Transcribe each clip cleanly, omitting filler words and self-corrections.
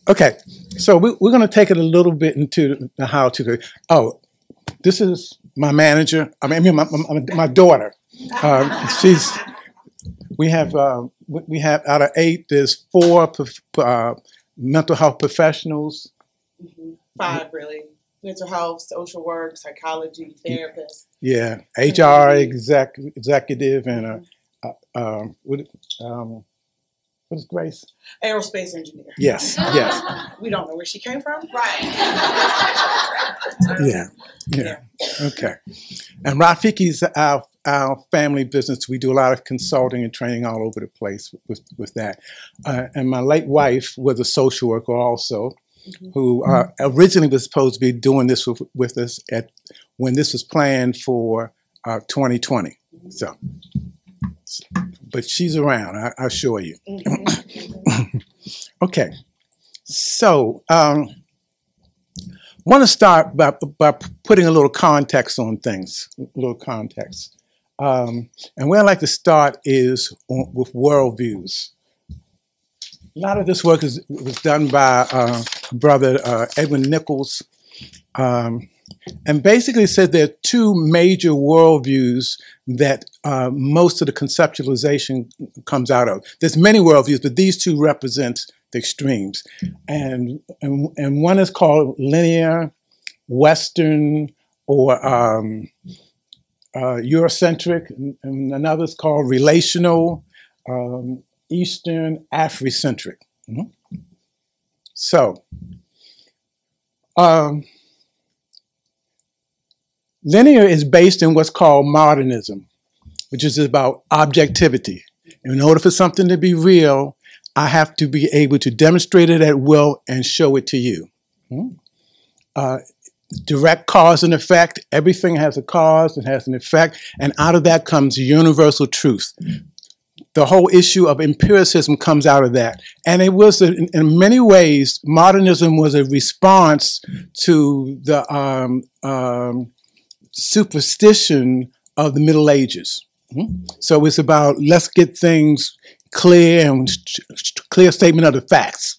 Okay, so we're going to take it a little bit into the how to. Oh, this is my manager. I mean, my daughter. She's. We have out of 8, there's 4 mental health professionals. Mm-hmm. 5 really. Mental health, social work, psychology, therapist. Yeah, HR executive, and what is Grace? Aerospace engineer. Yes, yes. We don't know where she came from. Right. Yeah. Okay. And Rafiki's our family business. We do a lot of consulting and training all over the place with that. And my late wife was a social worker also, who originally was supposed to be doing this with us when this was planned for 2020. So, but she's around, I assure you. Okay, so want to start by putting a little context on things, and where I like to start is with worldviews. A lot of this work was done by brother Edwin Nichols, and basically said there are 2 major worldviews that most of the conceptualization comes out of. There's many worldviews, but these 2 represent the extremes, and one is called linear, Western, or Eurocentric, and another is called relational, Eastern, Afrocentric. So, linear is based in what's called modernism, which is about objectivity. In order for something to be real, I have to be able to demonstrate it at will and show it to you. Direct cause and effect. Everything has a cause and has an effect, and out of that comes universal truth. The whole issue of empiricism comes out of that. And it was, in many ways, modernism was a response to the superstition of the Middle Ages. So it's about, let's get things clear and clear statement of the facts.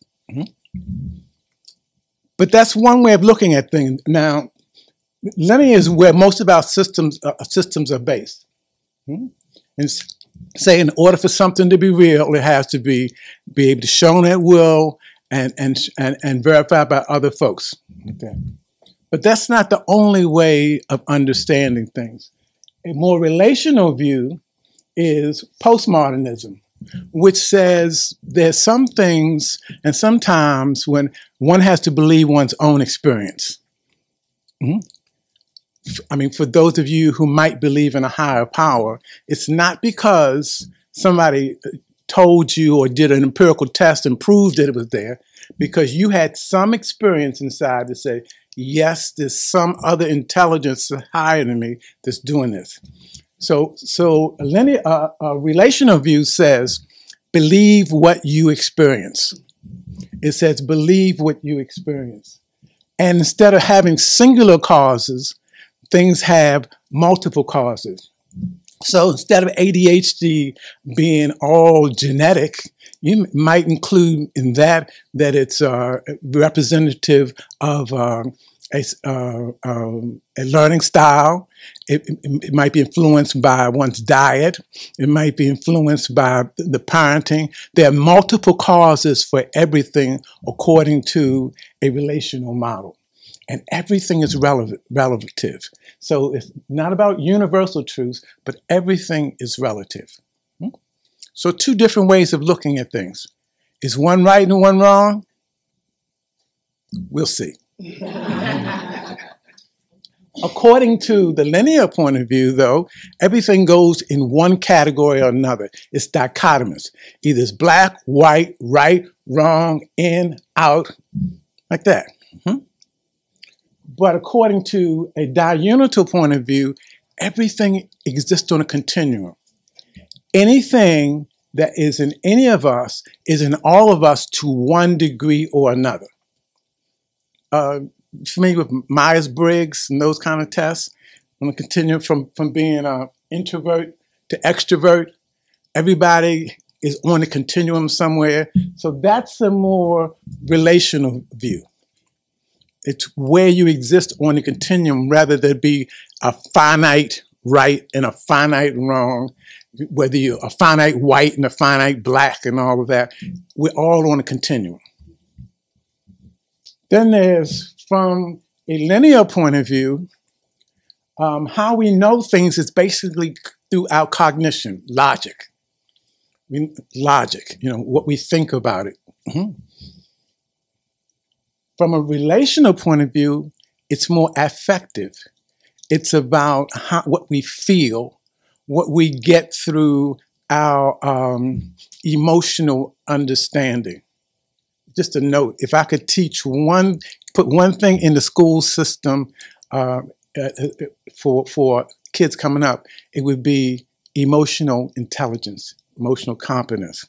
But that's one way of looking at things. Now, linear is where most of our systems are based. And say, in order for something to be real, it has to be able to shown at will and verified by other folks. Okay. But that's not the only way of understanding things. A more relational view is postmodernism, which says there's some things and sometimes when one has to believe one's own experience. I mean, for those of you who might believe in a higher power, it's not because somebody told you or did an empirical test and proved that it was there, because you had some experience inside to say, yes, there's some other intelligence higher than me that's doing this. So a linear, relational view says, believe what you experience. It says, believe what you experience. And instead of having singular causes, things have multiple causes. So instead of ADHD being all genetic, you might include in that it's representative of a learning style. It might be influenced by one's diet. It might be influenced by the parenting. There are multiple causes for everything according to a relational model. And everything is relative. So it's not about universal truth, but everything is relative. So 2 different ways of looking at things. Is one right and one wrong? We'll see. According to the linear point of view, though, everything goes in one category or another. It's dichotomous. Either it's black, white, right, wrong, in, out, like that. But according to a diunital point of view, everything exists on a continuum. Anything that is in any of us is in all of us to one degree or another. Familiar with Myers-Briggs and those kind of tests? I'm going to continue from being an introvert to extrovert. Everybody is on a continuum somewhere. So that's a more relational view. It's where you exist on a continuum rather than be a finite right and a finite wrong, whether you're a finite white and a finite black and all of that. We're all on a continuum. Then there's, from a linear point of view, how we know things is basically through our cognition, logic. Logic, what we think about it. From a relational point of view, it's more affective. It's about what we feel, what we get through our emotional understanding. Just a note, if I could put one thing in the school system for kids coming up, it would be emotional intelligence, emotional competence.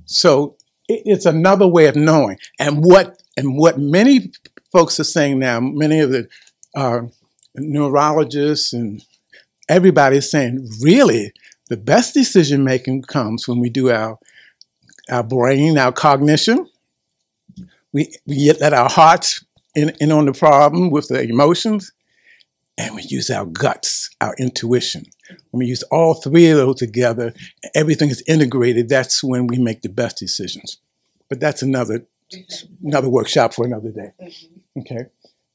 So it's another way of knowing. And what many folks are saying now, many of the neurologists and everybody is saying, really, the best decision making comes when we do our brain, our cognition. We let our hearts in on the problem with the emotions, and we use our guts, our intuition. When we use all three of those together, everything is integrated. That's when we make the best decisions. But that's another workshop for another day. Okay.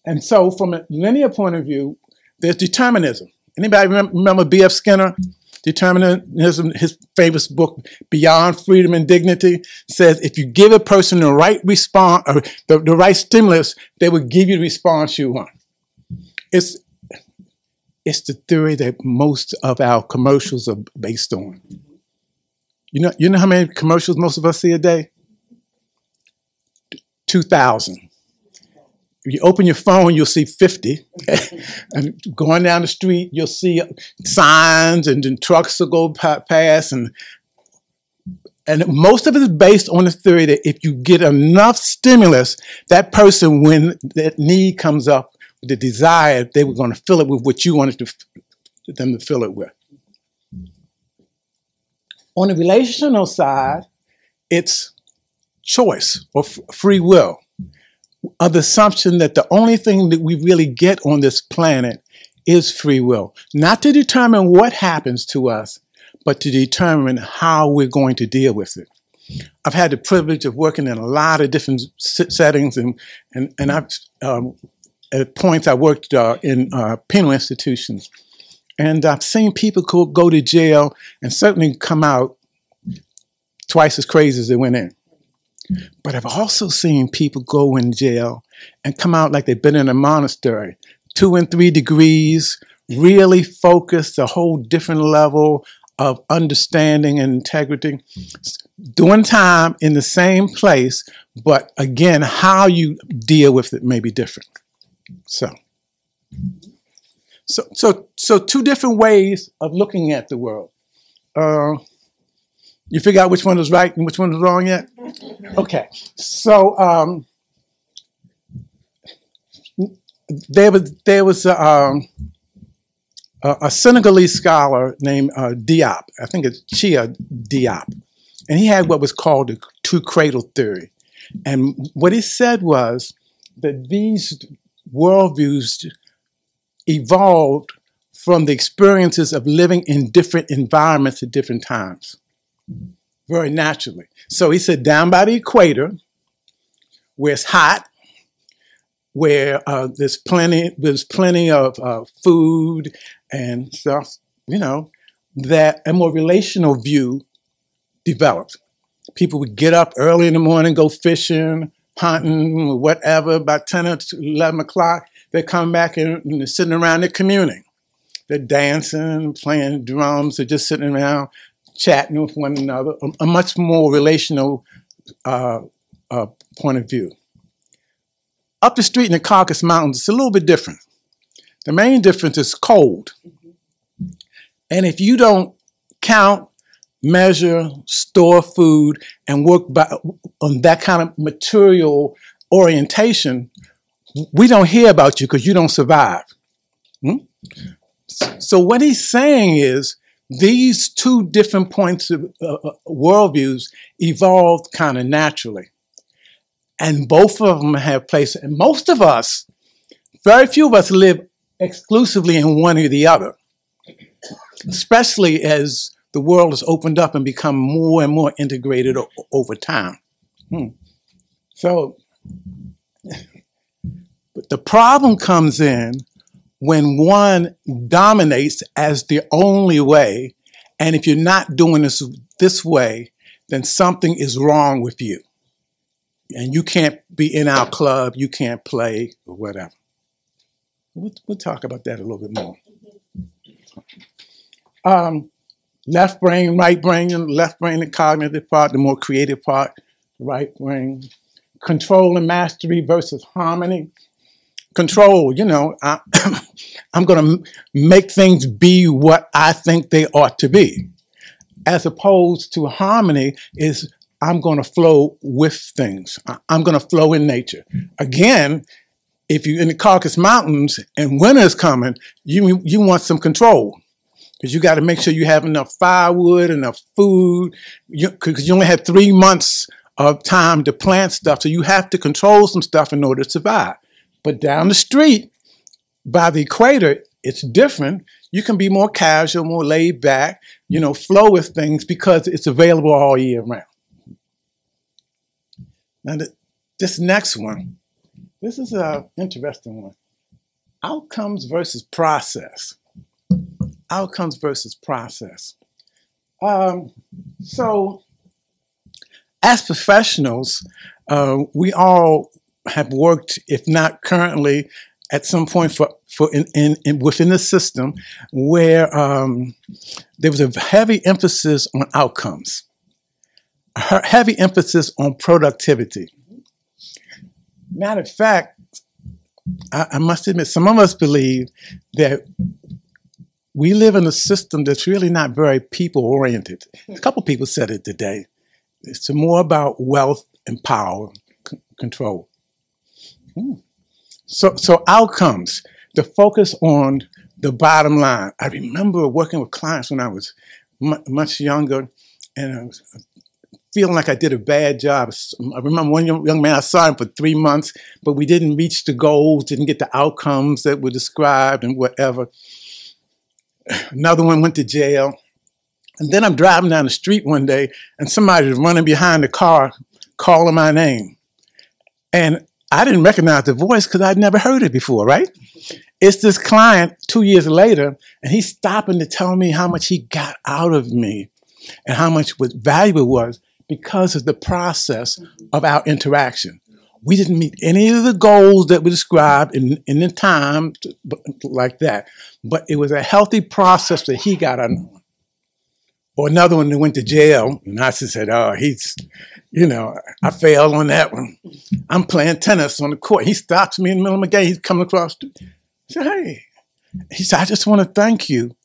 And so from a linear point of view, there's determinism. Anybody remember B.F. Skinner? Determinism, his famous book, Beyond Freedom and Dignity, says if you give a person the right response, or the right stimulus, they will give you the response you want. It's the theory that most of our commercials are based on. You know how many commercials most of us see a day? 2,000. If you open your phone, you'll see 50. And going down the street, you'll see signs, and then trucks will go past. And most of it is based on the theory that if you get enough stimulus, that person, when that need comes up, the desire, they were going to fill it with what you wanted them to fill it with. On the relational side, it's choice or free will, of the assumption that the only thing that we really get on this planet is free will. Not to determine what happens to us, but to determine how we're going to deal with it. I've had the privilege of working in a lot of different settings, and I've at points I worked in penal institutions, and I've seen people go to jail and certainly come out twice as crazy as they went in. But I've also seen people go in jail and come out like they've been in a monastery, 2 and 3 degrees, really focused, a whole different level of understanding and integrity, doing time in the same place, but again, how you deal with it may be different. So 2 different ways of looking at the world. You figure out which one was right and which one was wrong yet? Okay. So there was a Senegalese scholar named Diop. I think it's Chia Diop. And he had what was called the 2 cradle theory. And what he said was that these worldviews evolved from the experiences of living in different environments at different times. Very naturally. So he said down by the equator, where it's hot, where there's plenty of food and stuff, that a more relational view developed. People would get up early in the morning, go fishing, hunting, whatever, about 10 or 11 o'clock. They come back and they're sitting around, they're communing. They're dancing, playing drums, they're just sitting around, chatting with one another, a much more relational point of view. Up the street in the Caucasus Mountains, it's a little bit different. The main difference is cold. And if you don't count, measure, store food, and work on that kind of material orientation, we don't hear about you because you don't survive. So what he's saying is, these two different points of worldviews evolved kind of naturally. And both of them have place. And most of us, very few of us live exclusively in one or the other, especially as the world has opened up and become more and more integrated over time. So, but the problem comes in when one dominates as the only way, and if you're not doing this way, then something is wrong with you. And you can't be in our club, you can't play, or whatever. We'll talk about that a little bit more. Left brain, right brain, left brain, the cognitive part, the more creative part, right brain. Control and mastery versus harmony. Control, you know, I'm going to make things be what I think they ought to be. As opposed to harmony is I'm going to flow with things. I'm going to flow in nature. Again, if you're in the Caucasus Mountains and winter's coming, you want some control. Because you got to make sure you have enough firewood, enough food, because you only have 3 months of time to plant stuff. So you have to control some stuff in order to survive. But down the street, by the equator, it's different. You can be more casual, more laid back, you know, flow with things because it's available all year round. Now, this next one, this is an interesting one. Outcomes versus process. Outcomes versus process. So, as professionals, we all have worked, if not currently, at some point within the system where there was a heavy emphasis on outcomes, a heavy emphasis on productivity. Matter of fact, I must admit, some of us believe that we live in a system that's really not very people-oriented. A couple people said it today. It's more about wealth and power, control. So outcomes, the focus on the bottom line. I remember working with clients when I was much younger, and I was feeling like I did a bad job. I remember one young man, I saw him for 3 months, but we didn't reach the goals, didn't get the outcomes that were described and whatever. Another one went to jail. And then I'm driving down the street one day, and somebody was running behind the car, calling my name. And I didn't recognize the voice because I'd never heard it before, right? It's this client 2 years later, and he's stopping to tell me how much he got out of me and how much valuable it was because of the process of our interaction. We didn't meet any of the goals that were described in the time like that, but it was a healthy process that he got out of. Or another one that went to jail, and I said, oh, I failed on that one. I'm playing tennis on the court. He stops me in the middle of the game. He's coming across. I said, hey. He said, I just want to thank you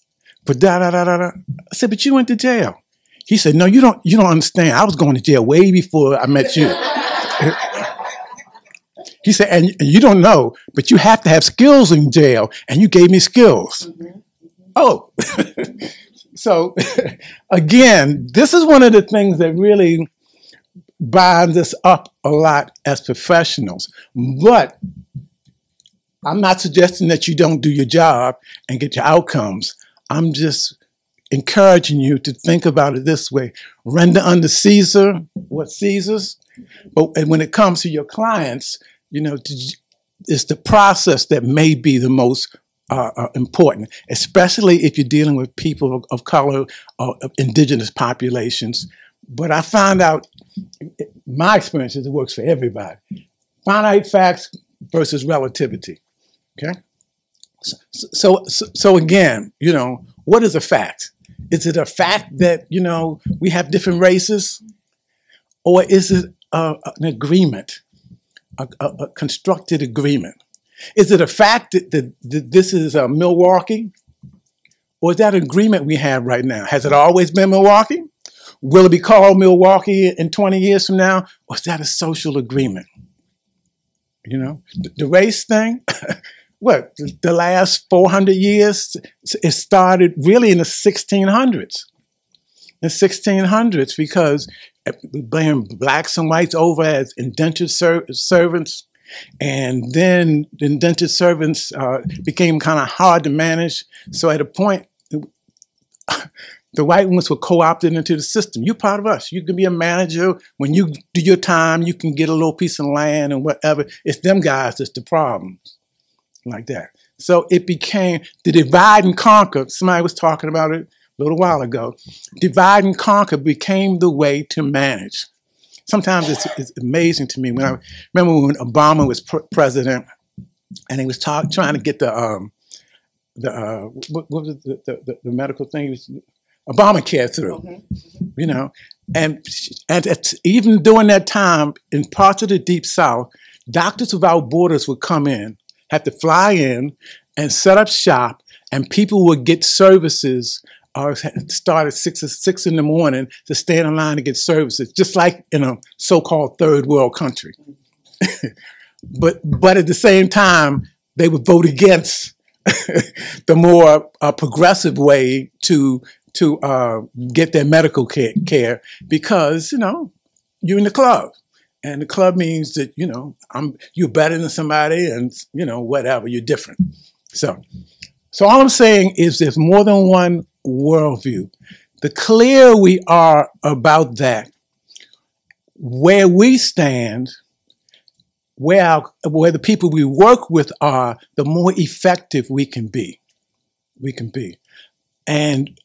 for da-da-da-da-da. I said, but you went to jail. He said, no, you don't understand. I was going to jail way before I met you. He said, and you don't know, but you have to have skills in jail, and you gave me skills. Mm-hmm. Oh. So, again, this is one of the things that really binds us up a lot as professionals. But I'm not suggesting that you don't do your job and get your outcomes. I'm just encouraging you to think about it this way. Render unto Caesar what Caesar's. But when it comes to your clients, it's the process that may be the most important, especially if you're dealing with people of color or of indigenous populations. But I found out, my experience is it works for everybody. Finite facts versus relativity. Okay? So again, what is a fact? Is it a fact that, we have different races? Or is it an agreement, a constructed agreement? Is it a fact that this is Milwaukee? Or is that agreement we have right now? Has it always been Milwaukee? Will it be called Milwaukee in 20 years from now? Or is that a social agreement? The race thing? what, the last 400 years, it started really in the 1600s. In the 1600s, because bringing blacks and whites over as indentured servants, and then the indentured servants became kind of hard to manage. So at a point, the white ones were co-opted into the system. You're part of us. You can be a manager. When you do your time, you can get a little piece of land and whatever. It's them guys that's the problem, like that. So it became the divide and conquer. Somebody was talking about it a little while ago. Divide and conquer became the way to manage. Sometimes it's amazing to me. When I remember when Obama was president, and he was trying to get the what was the medical thing, Obamacare through, you know, and even during that time, in parts of the Deep South, Doctors Without Borders would come in, have to fly in and set up shop, and people would get services or start at 6 in the morning to stand in line to get services, just like in a so-called third world country. but at the same time, they would vote against the more progressive way to get their medical care because, you know, you're in the club. And the club means that, you know, you're better than somebody and, you know, whatever, you're different. So all I'm saying is there's more than one worldview. The clearer we are about that, where we stand, where the people we work with are, the more effective we can be. And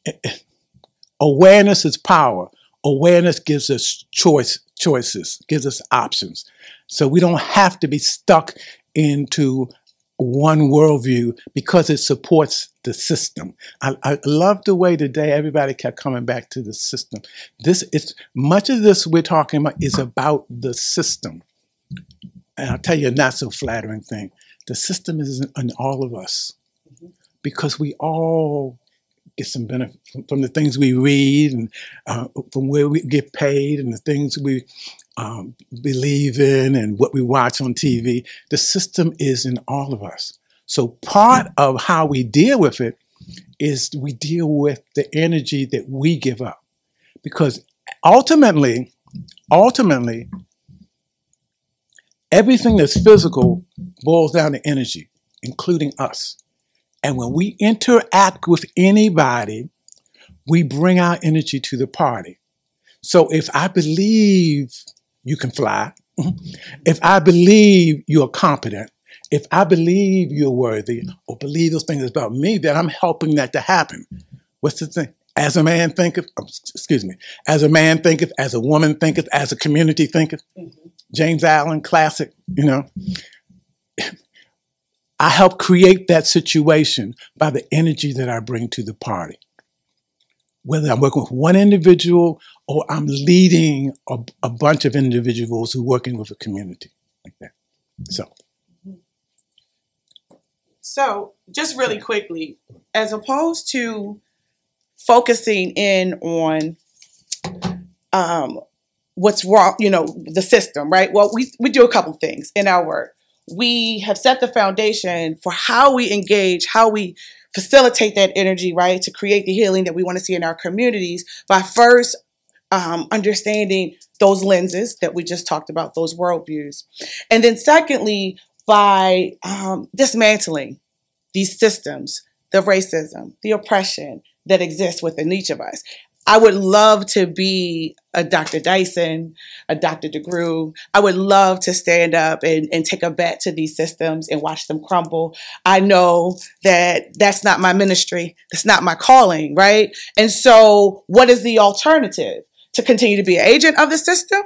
awareness is power. Awareness gives us choices, gives us options. So we don't have to be stuck into one worldview because it supports the system. I love the way today everybody kept coming back to the system. Much of this we're talking about is about the system. And I'll tell you a not so flattering thing. The system is in all of us because we all get some benefit from the things we read and from where we get paid and the things we believe in and what we watch on TV. The system is in all of us. So part of how we deal with it is we deal with the energy that we give up. Because ultimately, everything that's physical boils down to energy, including us. And when we interact with anybody, we bring our energy to the party. So if I believe you can fly, if I believe you're competent, if I believe you're worthy, or believe those things about me, then I'm helping that to happen. What's the thing? As a man thinketh, as a man thinketh, as a woman thinketh, as a community thinketh. James Allen, classic, you know. I help create that situation by the energy that I bring to the party. Whether I'm working with one individual or I'm leading a bunch of individuals who are working with a community like that. So just really quickly, as opposed to focusing in on what's wrong, you know, the system, right? Well, we do a couple things in our work. We have set the foundation for how we engage, how we facilitate that energy, right, to create the healing that we want to see in our communities by first understanding those lenses that we just talked about, those worldviews. And then secondly, by dismantling these systems, the racism, the oppression that exists within each of us. I would love to be a Dr. Dyson, a Dr. DeGrew. I would love to stand up and take a bet to these systems and watch them crumble. I know that that's not my ministry. That's not my calling, right? And so what is the alternative? To continue to be an agent of the system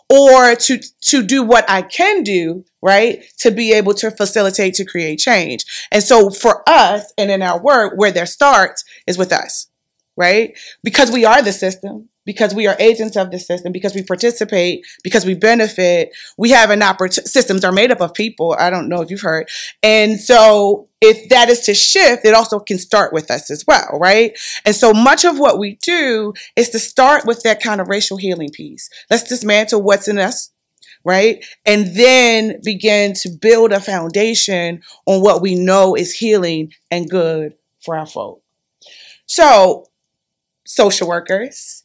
or to do what I can do, right? To be able to facilitate, to create change. And so for us and in our work, where there starts is with us. Right? Because we are the system, because we are agents of the system, because we participate, because we benefit, we have an opportunity. Systems are made up of people. I don't know if you've heard. And so if that is to shift, it also can start with us as well, right? And so much of what we do is to start with that kind of racial healing piece. Let's dismantle what's in us. right? And then begin to build a foundation on what we know is healing and good for our folk. So, social workers,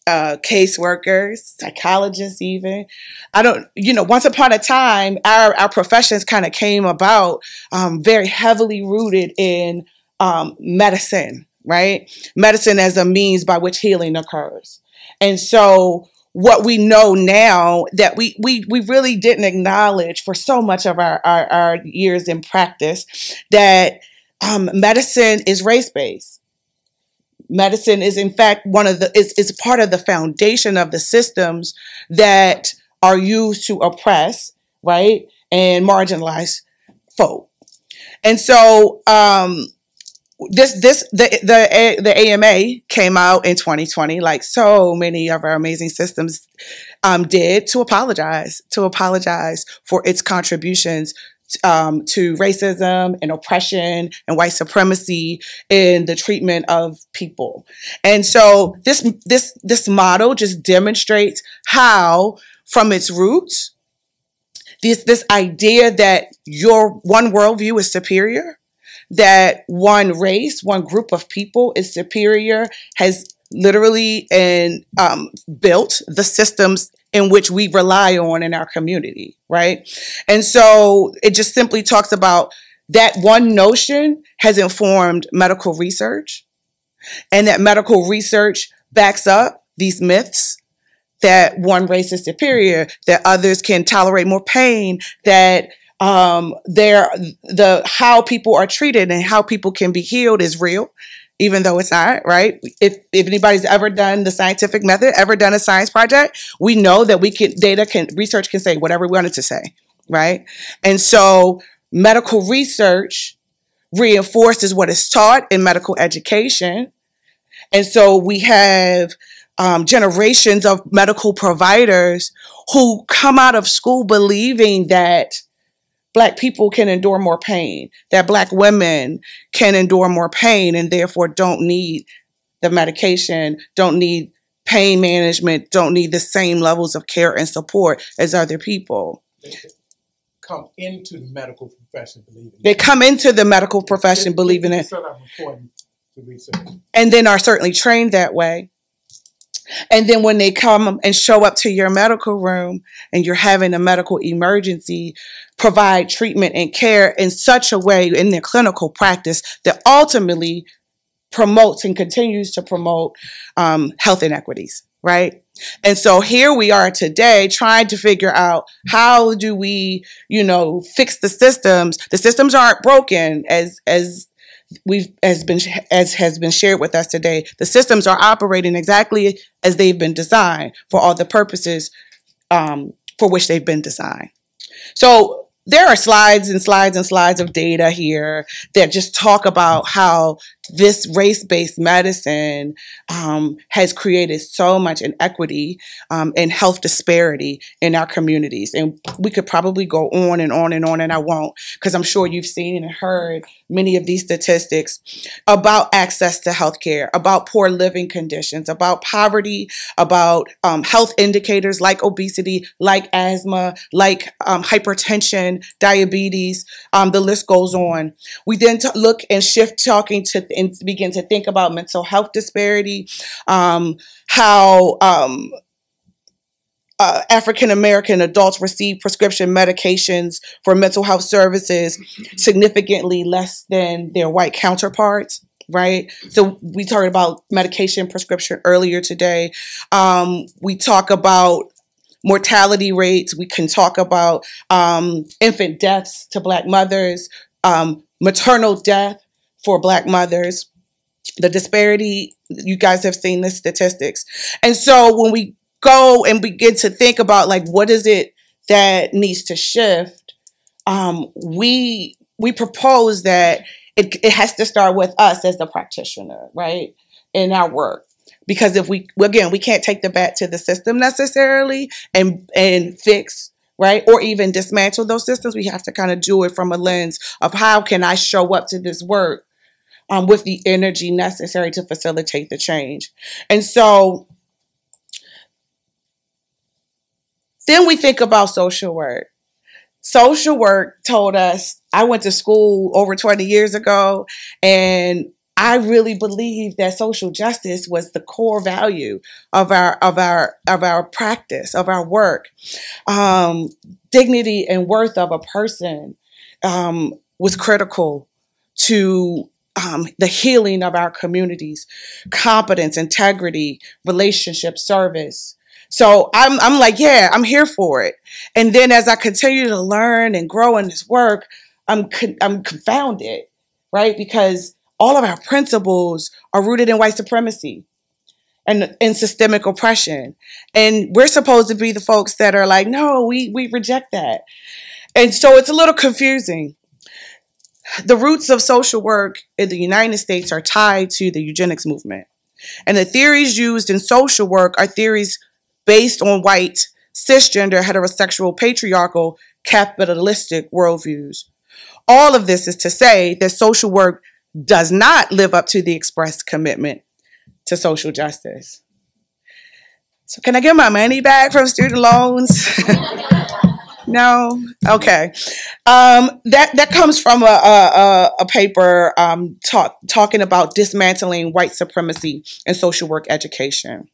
caseworkers, psychologists, even. I don't, once upon a time, our professions kind of came about very heavily rooted in medicine, right? Medicine as a means by which healing occurs. And so, what we know now that we really didn't acknowledge for so much of our years in practice, that medicine is race-based. Medicine is, in fact, is part of the foundation of the systems that are used to oppress, right, and marginalize folk. And so, the AMA came out in 2020, like so many of our amazing systems did, to apologize for its contributions to racism and oppression and white supremacy in the treatment of people. And so this model just demonstrates how, from its roots, this idea that your one worldview is superior, that one race, one group of people is superior, has literally built the systems in which we rely on in our community, right? And so it just simply talks about that one notion has informed medical research, and that medical research backs up these myths that one race is superior, that others can tolerate more pain, that how people are treated and how people can be healed is real, even though it's not, right? If anybody's ever done the scientific method, ever done a science project, we know that research can say whatever we want it to say, right? And so medical research reinforces what is taught in medical education. And so we have generations of medical providers who come out of school believing that Black people can endure more pain, that Black women can endure more pain and therefore don't need the medication, don't need pain management, don't need the same levels of care and support as other people. They come into the medical profession believing it. They come into the medical profession believing it. And then are certainly trained that way. And then when they come and show up to your medical room and you're having a medical emergency, provide treatment and care in such a way in their clinical practice that ultimately promotes and continues to promote health inequities, right? And so here we are today trying to figure out how do we, fix the systems. The systems aren't broken as has been shared with us today. The systems are operating exactly as they've been designed for all the purposes for which they've been designed. So there are slides and slides and slides of data here that just talk about how this race-based medicine has created so much inequity and health disparity in our communities. And we could probably go on and on and on, and I won't, because I'm sure you've seen and heard many of these statistics about access to healthcare, about poor living conditions, about poverty, about health indicators like obesity, like asthma, like hypertension, diabetes, the list goes on. We then look and shift talking to and begin to think about mental health disparity, how African American adults receive prescription medications for mental health services significantly less than their white counterparts, right? So we talked about medication prescription earlier today. We talk about mortality rates. We can talk about infant deaths to Black mothers, maternal death for Black mothers, the disparity. You guys have seen the statistics. And so when we go and begin to think about what is it that needs to shift, we propose that it has to start with us as the practitioner, right, in our work. Because if we can't take the bat to the system necessarily and fix, right, or even dismantle those systems. We have to kind of do it from a lens of how can I show up to this work with the energy necessary to facilitate the change. And so Then we think about social work. Social work told us, I went to school over 20 years ago, and I really believed that social justice was the core value of our practice, of our work. Dignity and worth of a person was critical to the healing of our communities, competence, integrity, relationship, service. So I'm like, yeah, I'm here for it. And then as I continue to learn and grow in this work, I'm confounded, right? Because all of our principles are rooted in white supremacy and in systemic oppression. And we're supposed to be the folks that are like, no, we reject that. And so it's a little confusing. The roots of social work in the United States are tied to the eugenics movement. And the theories used in social work are theories based on white, cisgender, heterosexual, patriarchal, capitalistic worldviews. All of this is to say that social work does not live up to the expressed commitment to social justice. So can I get my money back from student loans? No? Okay. That comes from a paper talking about dismantling white supremacy in social work education.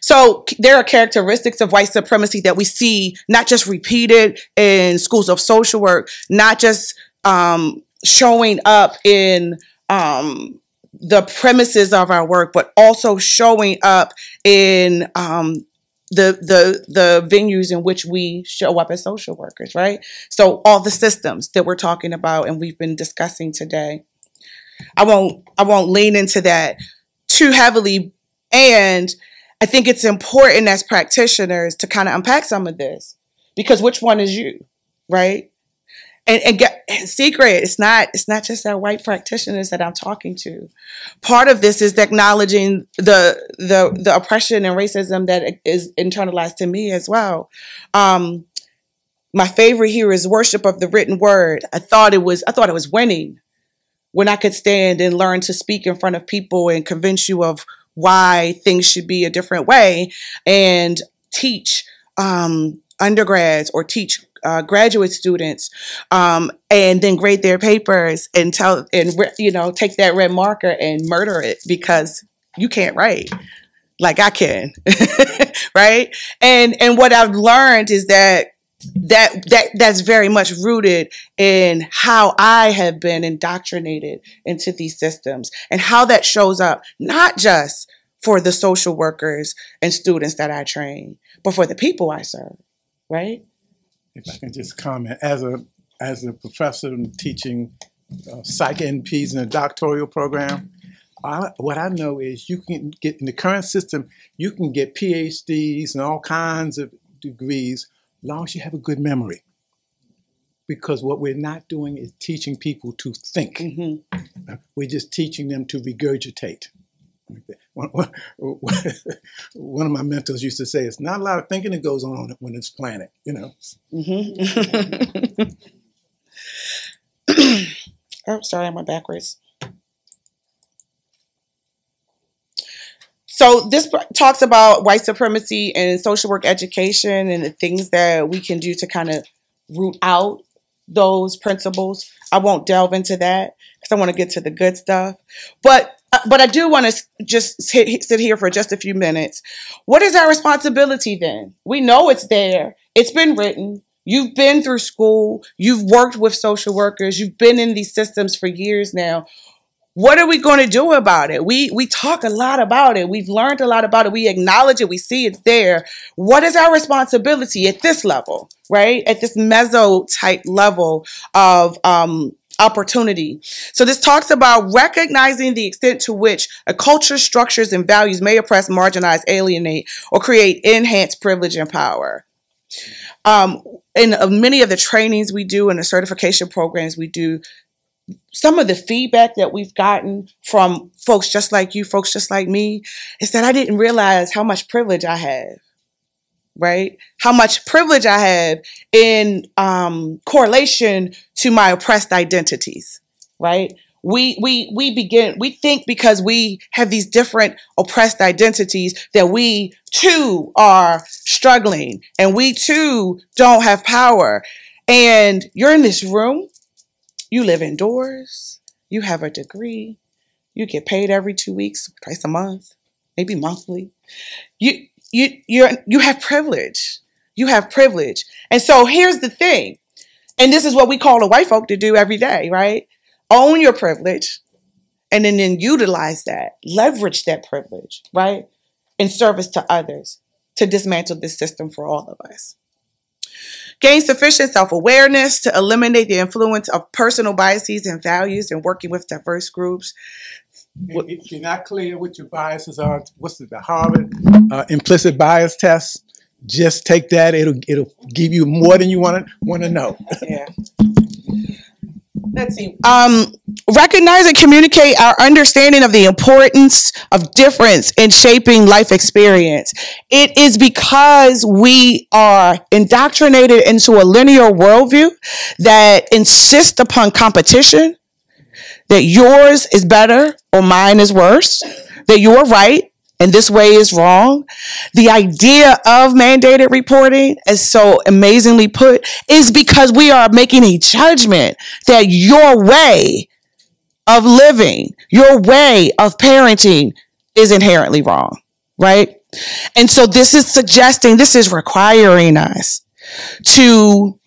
So there are characteristics of white supremacy that we see not just repeated in schools of social work, not just showing up in the premises of our work, but also showing up in the venues in which we show up as social workers, right? So all the systems that we're talking about and we've been discussing today. I won't lean into that too heavily, and I think it's important as practitioners to kind of unpack some of this, because which one is you, right? And secret, it's not just our white practitioners that I'm talking to. Part of this is acknowledging the oppression and racism that is internalized to me as well. My favorite here is worship of the written word. I thought it was winning when I could stand and learn to speak in front of people and convince you of why things should be a different way, and teach undergrads or teach graduate students, and then grade their papers and take that red marker and murder it because you can't write like I can, right? And what I've learned is that's very much rooted in how I have been indoctrinated into these systems and how that shows up, not just for the social workers and students that I train, but for the people I serve, right? If I can just comment, as a professor and teaching psych NPs in a doctoral program, what I know is you can get, in the current system, you can get PhDs and all kinds of degrees as long as you have a good memory. Because what we're not doing is teaching people to think. Mm-hmm. We're just teaching them to regurgitate. One of my mentors used to say, it's not a lot of thinking that goes on when it's planning, Mm-hmm. Oh, sorry, I went backwards. So this talks about white supremacy and social work education and the things that we can do to kind of root out those principles. I won't delve into that because I want to get to the good stuff. But I do want to just sit here for just a few minutes. What is our responsibility then? We know it's there. It's been written. You've been through school. You've worked with social workers. You've been in these systems for years now. What are we going to do about it? We talk a lot about it. We've learned a lot about it. We acknowledge it. We see it's there. What is our responsibility at this level, right? At this meso type level of opportunity. So this talks about recognizing the extent to which a culture, structures, and values may oppress, marginalize, alienate, or create enhanced privilege and power. In many of the trainings we do and the certification programs we do, some of the feedback that we've gotten from folks just like you, folks just like me, is that I didn't realize how much privilege I have, right? How much privilege I have in correlation to my oppressed identities, right? We think because we have these different oppressed identities that we too are struggling and we too don't have power. And you're in this room, you live indoors, you have a degree, you get paid every 2 weeks, twice a month, maybe monthly. You have privilege. You have privilege. And so here's the thing. And this is what we call the white folk to do every day, right? Own your privilege and then utilize that, leverage that privilege, right? In service to others to dismantle this system for all of us. Gain sufficient self-awareness to eliminate the influence of personal biases and values in working with diverse groups. If you're not clear what your biases are, what's the Harvard implicit bias test? Just take that. It'll give you more than you want to know. Yeah. Let's see. Recognize and communicate our understanding of the importance of difference in shaping life experience. It is because we are indoctrinated into a linear worldview that insists upon competition, that yours is better or mine is worse, that you're right and this way is wrong. The idea of mandated reporting, as so amazingly put, is because we are making a judgment that your way of living, your way of parenting is inherently wrong, right? And so this is suggesting, this is requiring us to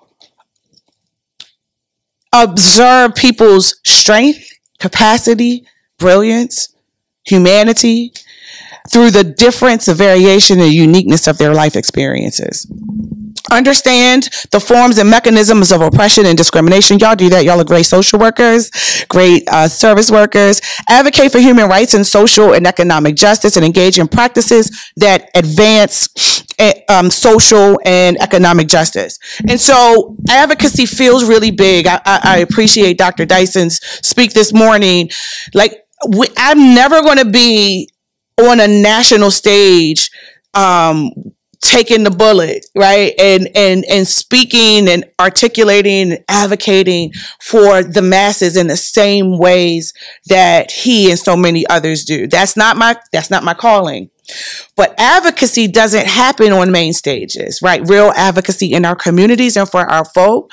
observe people's strength, capacity, brilliance, humanity, through the difference, the variation, and uniqueness of their life experiences. Understand the forms and mechanisms of oppression and discrimination. Y'all do that. Y'all are great social workers, great service workers. Advocate for human rights and social and economic justice and engage in practices that advance social and economic justice. And so advocacy feels really big. I appreciate Dr. Dyson's speak this morning. Like, I'm never going to be on a national stage, taking the bullet, right? And speaking and articulating and advocating for the masses in the same ways that he and so many others do. That's not my calling. But advocacy doesn't happen on main stages, right? Real advocacy in our communities and for our folk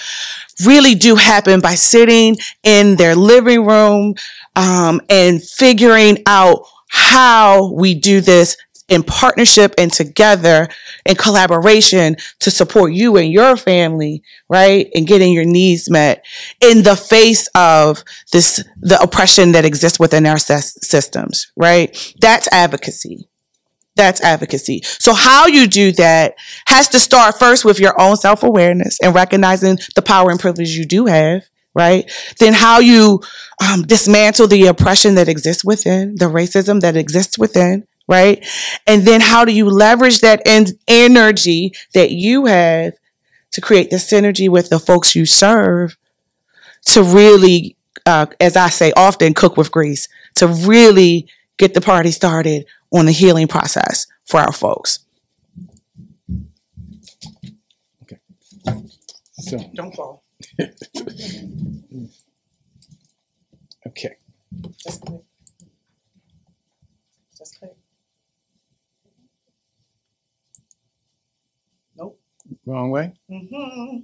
really do happen by sitting in their living room, and figuring out how we do this in partnership and together in collaboration to support you and your family, right? And getting your needs met in the face of the oppression that exists within our systems, right? That's advocacy. That's advocacy. So how you do that has to start first with your own self-awareness and recognizing the power and privilege you do have, right? Then how you dismantle the oppression that exists within, the racism that exists within, right? And then how do you leverage that energy that you have to create the synergy with the folks you serve to really, as I say often, cook with grease, to really get the party started on the healing process for our folks. Okay. So Don't fall. Okay. Just click. Just click. Nope. Wrong way? Mm-hmm.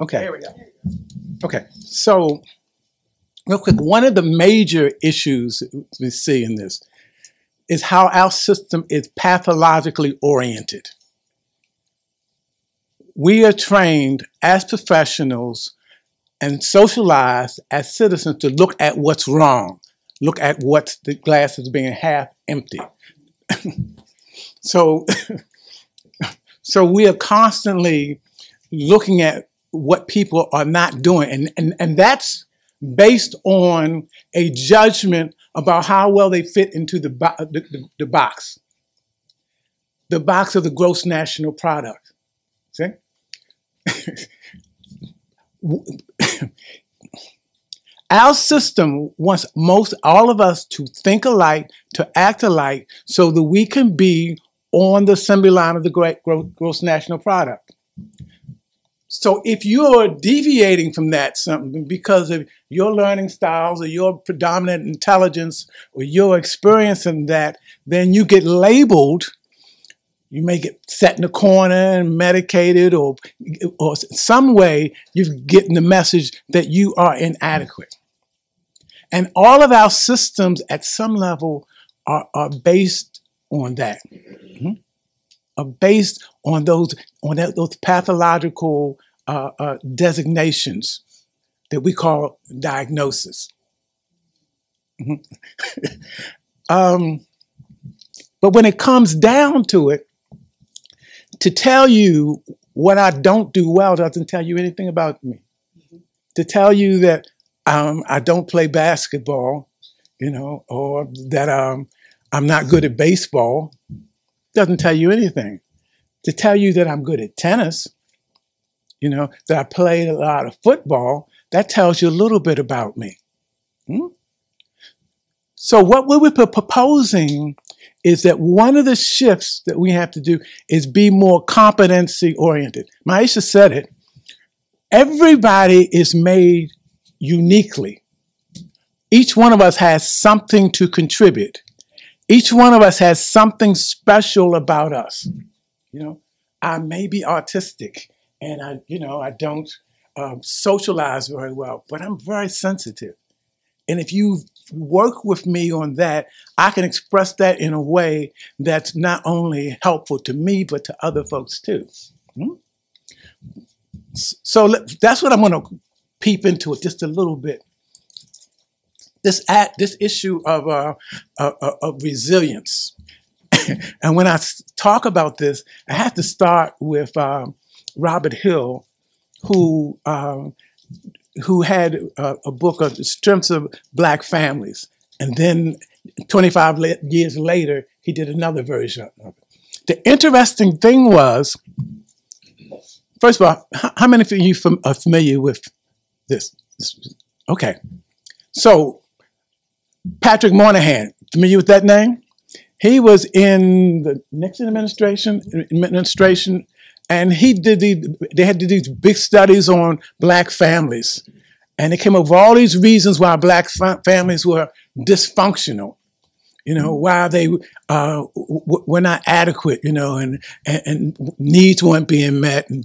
Okay. There we go. Okay. So real quick, one of the major issues we see in this is how our system is pathologically oriented. We are trained as professionals and socialized as citizens to look at what's wrong, look at what the glass is being half empty. So we are constantly looking at what people are not doing, and that's based on a judgment about how well they fit into the box of the gross national product. See? Our system wants all of us to think alike, to act alike, so that we can be on the assembly line of the gross national product. So if you're deviating from that something because of your learning styles or your predominant intelligence or your experience in that, then you get labeled. You may get set in a corner and medicated, or some way you're getting the message that you are inadequate. And all of our systems at some level are based on that. Mm-hmm. Are based on those pathological designations that we call diagnosis. Mm-hmm. But when it comes down to it, to tell you what I don't do well doesn't tell you anything about me. Mm-hmm. To tell you that I don't play basketball, or that I'm not good at baseball, doesn't tell you anything. To tell you that I'm good at tennis, that I played a lot of football, that tells you a little bit about me. Hmm? So what we're proposing is that one of the shifts that we have to do is be more competency oriented. Maisha said it. Everybody is made uniquely. Each one of us has something to contribute. Each one of us has something special about us. I may be autistic and I don't socialize very well, but I'm very sensitive. And if you work with me on that, I can express that in a way that's not only helpful to me, but to other folks too. So that's what I'm going to peep into it just a little bit. This issue of resilience. And when I talk about this, I have to start with Robert Hill, who had a book of the strengths of Black families. And then 25 years later, he did another version of it. The interesting thing was, first of all, how many of you are familiar with this? Okay. So Patrick Moynihan, familiar with that name? He was in the Nixon administration, and they had to do these big studies on Black families. And they came up with all these reasons why Black families were dysfunctional, why they were not adequate, and needs weren't being met, and ...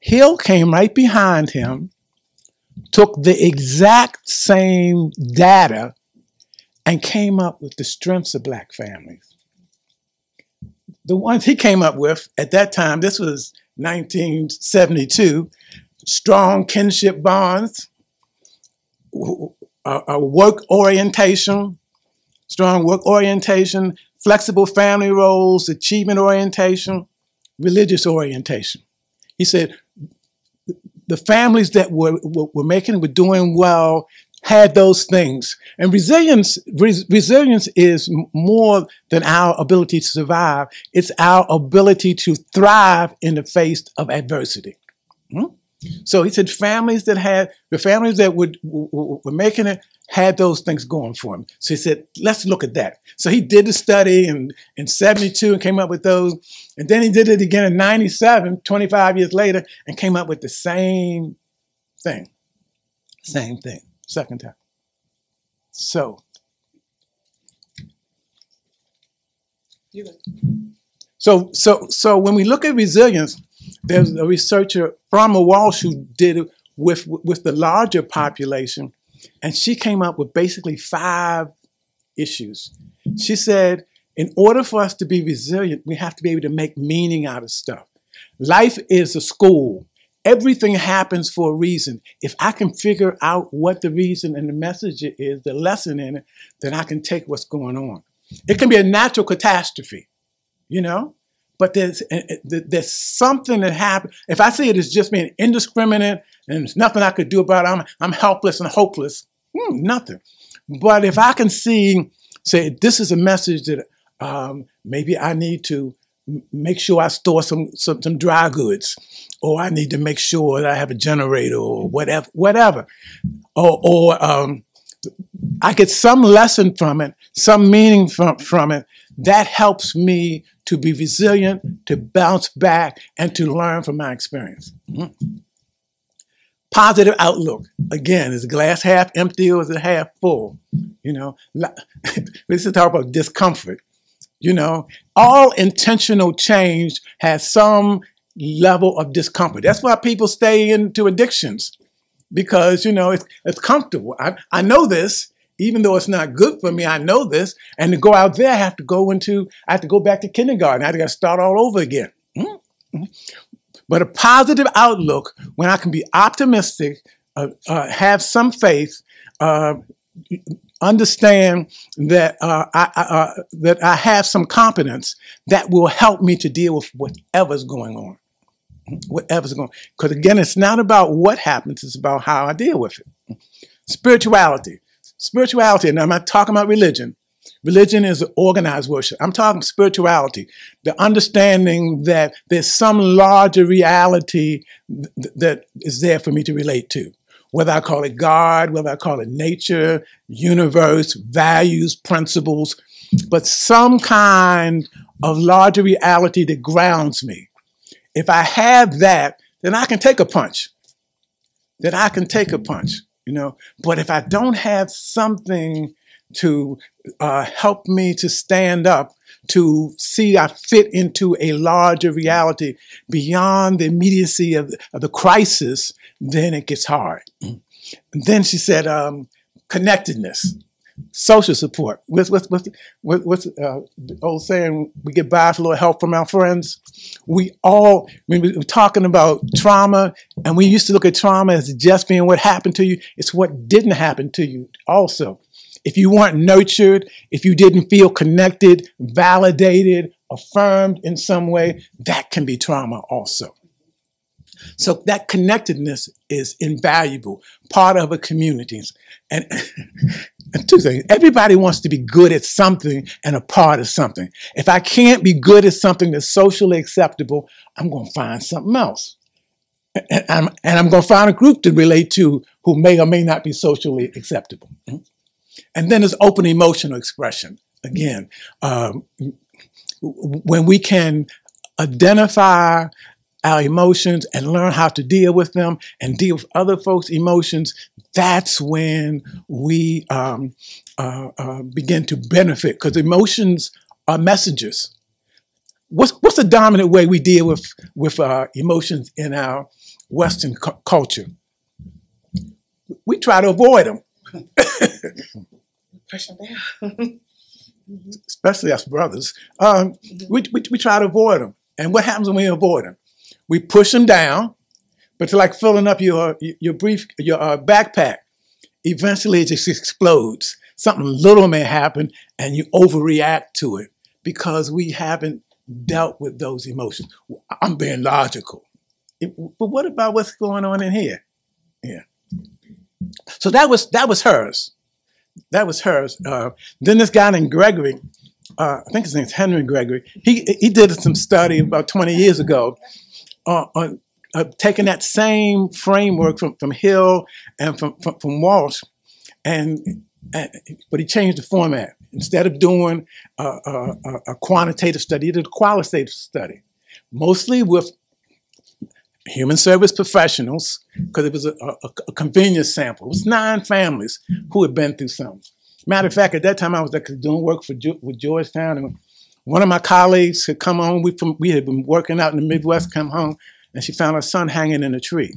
Hill came right behind him, took the exact same data, and came up with the strengths of Black families. The ones he came up with at that time, this was 1972, strong kinship bonds, work orientation, strong work orientation, flexible family roles, achievement orientation, religious orientation. He said the families that were doing well had those things. And resilience is more than our ability to survive. It's our ability to thrive in the face of adversity. So he said the families that were making it had those things going for them. So he said, let's look at that. So he did the study in 72 and came up with those. And then he did it again in 97, 25 years later, and came up with the same thing. Same thing. Second time. So when we look at resilience, there's a researcher, Frama Walsh, who did it with the larger population, and she came up with basically 5 issues. She said, in order for us to be resilient, we have to be able to make meaning out of stuff. Life is a school. Everything happens for a reason. If I can figure out what the reason and the message is, the lesson in it, then I can take what's going on. It can be a natural catastrophe, but there's something that happens. If I see it as just being indiscriminate and there's nothing I could do about it, I'm helpless and hopeless, nothing. But if I can say this is a message that maybe I need to make sure I store some dry goods, or I need to make sure that I have a generator, or whatever. Or I get some lesson from it, some meaning from it, that helps me to be resilient to bounce back and to learn from my experience. Positive outlook. Again, is the glass half empty or is it half full? You know, this is talk about discomfort. You know, all intentional change has some level of discomfort. That's why people stay into addictions, because, you know, it's comfortable. I know this, even though it's not good for me, I know this. And to go out there, I have to go back to kindergarten. I have to start all over again. But a positive outlook, when I can be optimistic, have some faith, understand that that I have some competence that will help me to deal with whatever's going on. Whatever's going on. Because again, it's not about what happens, it's about how I deal with it. Spirituality. Spirituality, and I'm not talking about religion. Religion is organized worship. I'm talking spirituality, the understanding that there's some larger reality that is there for me to relate to. Whether I call it God, whether I call it nature, universe, values, principles, but some kind of larger reality that grounds me. If I have that, then I can take a punch. You know. But if I don't have something to help me to stand up, to see I fit into a larger reality beyond the immediacy of the crisis, then it gets hard. And then she said, connectedness, social support. What's the old saying? We get by with a little help from our friends. When we were talking about trauma, and we used to look at trauma as just being what happened to you. It's what didn't happen to you also. If you weren't nurtured, if you didn't feel connected, validated, affirmed in some way, that can be trauma also. So that connectedness is invaluable, part of a community. And two things, everybody wants to be good at something and a part of something. If I can't be good at something that's socially acceptable, I'm going to find something else. And I'm going to find a group to relate to who may or may not be socially acceptable. And then there's open emotional expression. Again, when we can identify our emotions and learn how to deal with them and deal with other folks' emotions, that's when we begin to benefit, because emotions are messengers. What's the dominant way we deal with emotions in our Western culture? We try to avoid them. Push them down. Especially us brothers. We try to avoid them. And what happens when we avoid them? We push them down, but it's like filling up your backpack. Eventually it just explodes. Something little may happen and you overreact to it because we haven't dealt with those emotions. I'm being logical. But what about what's going on in here? Yeah. So that was hers. That was hers. Then this guy named Gregory, I think his name's Henry Gregory, he did some study about 20 years ago on taking that same framework from Hill and from Walsh, but he changed the format. Instead of doing a quantitative study, he did a qualitative study, mostly with human service professionals, because it was a convenience sample. It was 9 families who had been through something. Matter of fact, at that time I was doing work with Georgetown, and one of my colleagues had come home. We had been working out in the Midwest, come home, and she found her son hanging in a tree.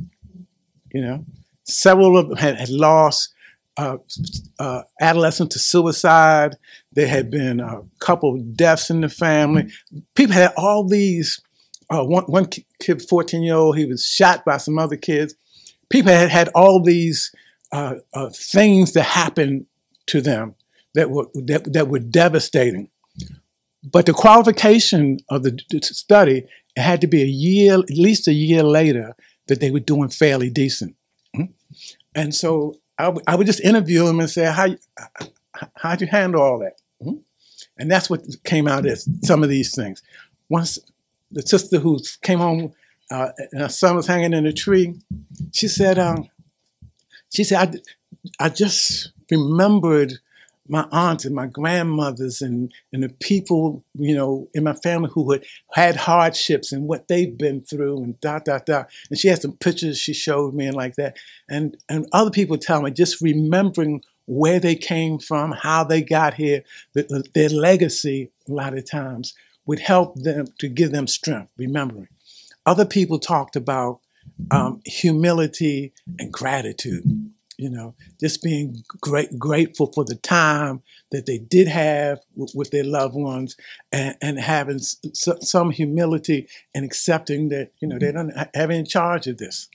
You know, several of them had lost adolescents to suicide. There had been a couple of deaths in the family. People had all these. One kid, 14-year-old, he was shot by some other kids. People had all these things that happened to them that were devastating. But the qualification of the study, it had to be at least a year later, that they were doing fairly decent. And so I would just interview them and say, how'd you handle all that? And that's what came out as some of these things. Once the sister who came home and her son was hanging in a tree, she said, I just remembered my aunts and my grandmothers and the people, you know, in my family who had hardships and what they've been through and dot, dot, dot. And she had some pictures she showed me and like that. And other people tell me just remembering where they came from, how they got here, their legacy a lot of times would help them to give them strength, remembering. Other people talked about humility and gratitude. You know, just being grateful for the time that they did have with their loved ones, and having some humility and accepting that, you know, they don't have any charge of this.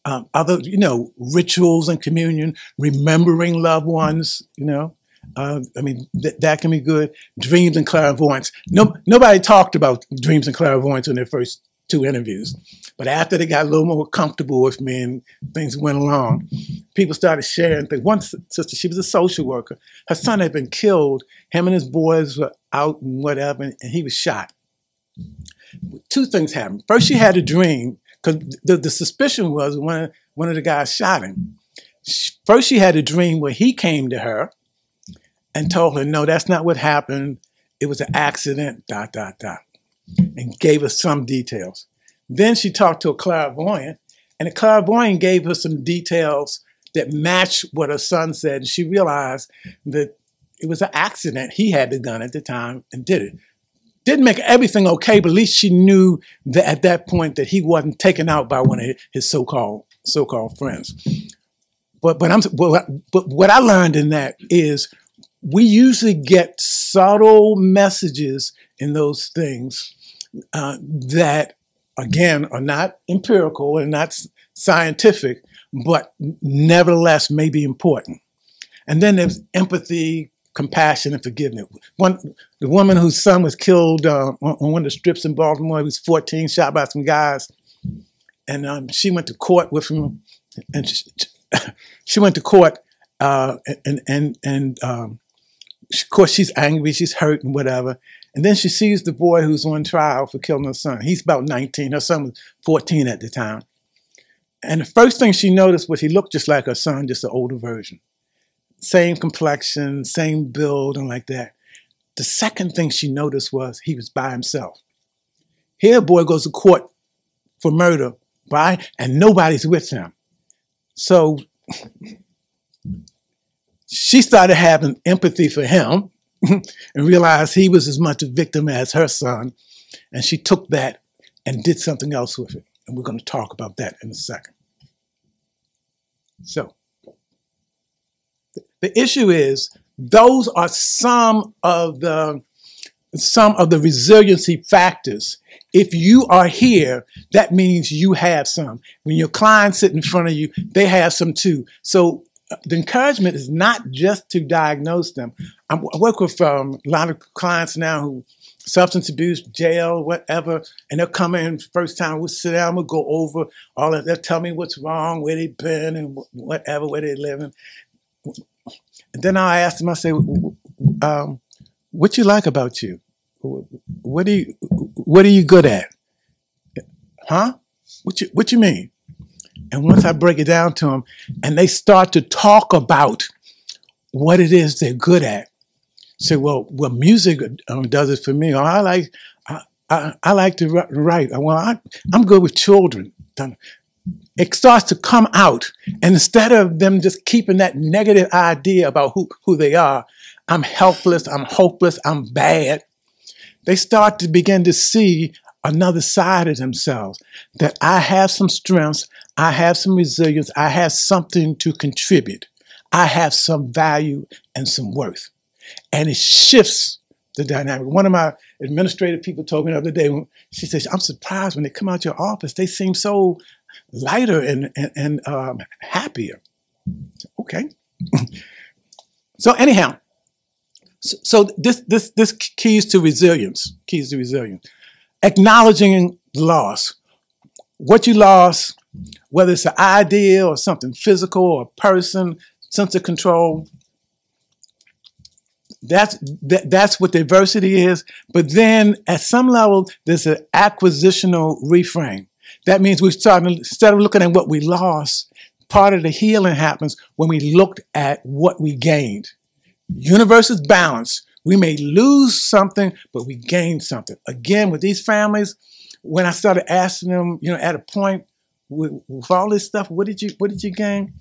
Other, you know, rituals and communion, remembering loved ones, you know. I mean, that can be good. Dreams and clairvoyance. Nobody talked about dreams and clairvoyance in their first 2 interviews. But after they got a little more comfortable with me and things went along, people started sharing things. One sister, she was a social worker. Her son had been killed. Him and his boys were out and whatever, and he was shot. 2 things happened. First, she had a dream, because the suspicion was one of the guys shot him. First, she had a dream where he came to her and told her, no, that's not what happened. It was an accident, dot, dot, dot, and gave us some details. Then she talked to a clairvoyant, and the clairvoyant gave her some details that matched what her son said. And she realized that it was an accident. He had the gun at the time and did it. Didn't make everything okay, but at least she knew that at that point that he wasn't taken out by one of his so-called friends. But what I learned in that is we usually get subtle messages in those things that, again, are not empirical and not scientific, but nevertheless may be important. And then there's empathy, compassion, and forgiveness. The woman whose son was killed on one of the strips in Baltimore, he was 14, shot by some guys, and she went to court with him, and she went to court, of course she's angry, she's hurt and whatever. And then she sees the boy who's on trial for killing her son. He's about 19. Her son was 14 at the time. And the first thing she noticed was he looked just like her son, just an older version. Same complexion, same build, and like that. The second thing she noticed was he was by himself. Here a boy goes to court for murder, and nobody's with him. So she started having empathy for him and realized he was as much a victim as her son. And she took that and did something else with it. And we're going to talk about that in a second. So the issue is, those are some of the resiliency factors. If you are here, that means you have some. When your clients sit in front of you, they have some too. So the encouragement is not just to diagnose them. I work with a lot of clients now who substance abuse, jail, whatever, and they'll come in first time, we'll sit down, we'll go over all of, they'll tell me what's wrong, where they've been, and whatever, where they're living. And then I ask them, I say, what you like about you? What are you good at? Huh? What you mean? And once I break it down to them, and they start to talk about what it is they're good at, say, well, music does it for me. Or I like to write. Well, I'm good with children. It starts to come out, and instead of them just keeping that negative idea about who they are, I'm helpless, I'm hopeless, I'm bad, they start to begin to see another side of themselves, that I have some strengths, I have some resilience, I have something to contribute, I have some value and some worth. And it shifts the dynamic. One of my administrative people told me the other day, she says, I'm surprised when they come out your office, they seem so lighter and happier. Okay. So anyhow, so this keys to resilience. Acknowledging loss. What you lost, whether it's an idea or something physical or a person, sense of control. That's what diversity is. But then at some level, there's an acquisitional reframe. That means we started, instead of looking at what we lost, part of the healing happens when we looked at what we gained. Universe is balanced. We may lose something, but we gain something. Again, with these families, when I started asking them, at a point with all this stuff, what did you gain?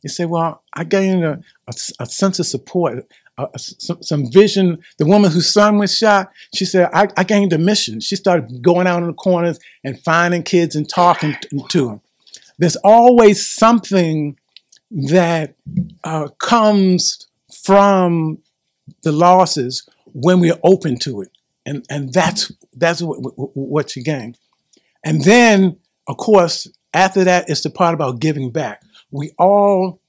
They say, well, I gained a sense of support, some vision. The woman whose son was shot, she said, I gained a mission. She started going out in the corners and finding kids and talking to them. There's always something that comes from the losses when we're open to it. And that's what you gain. And then, of course, after that, it's the part about giving back. We all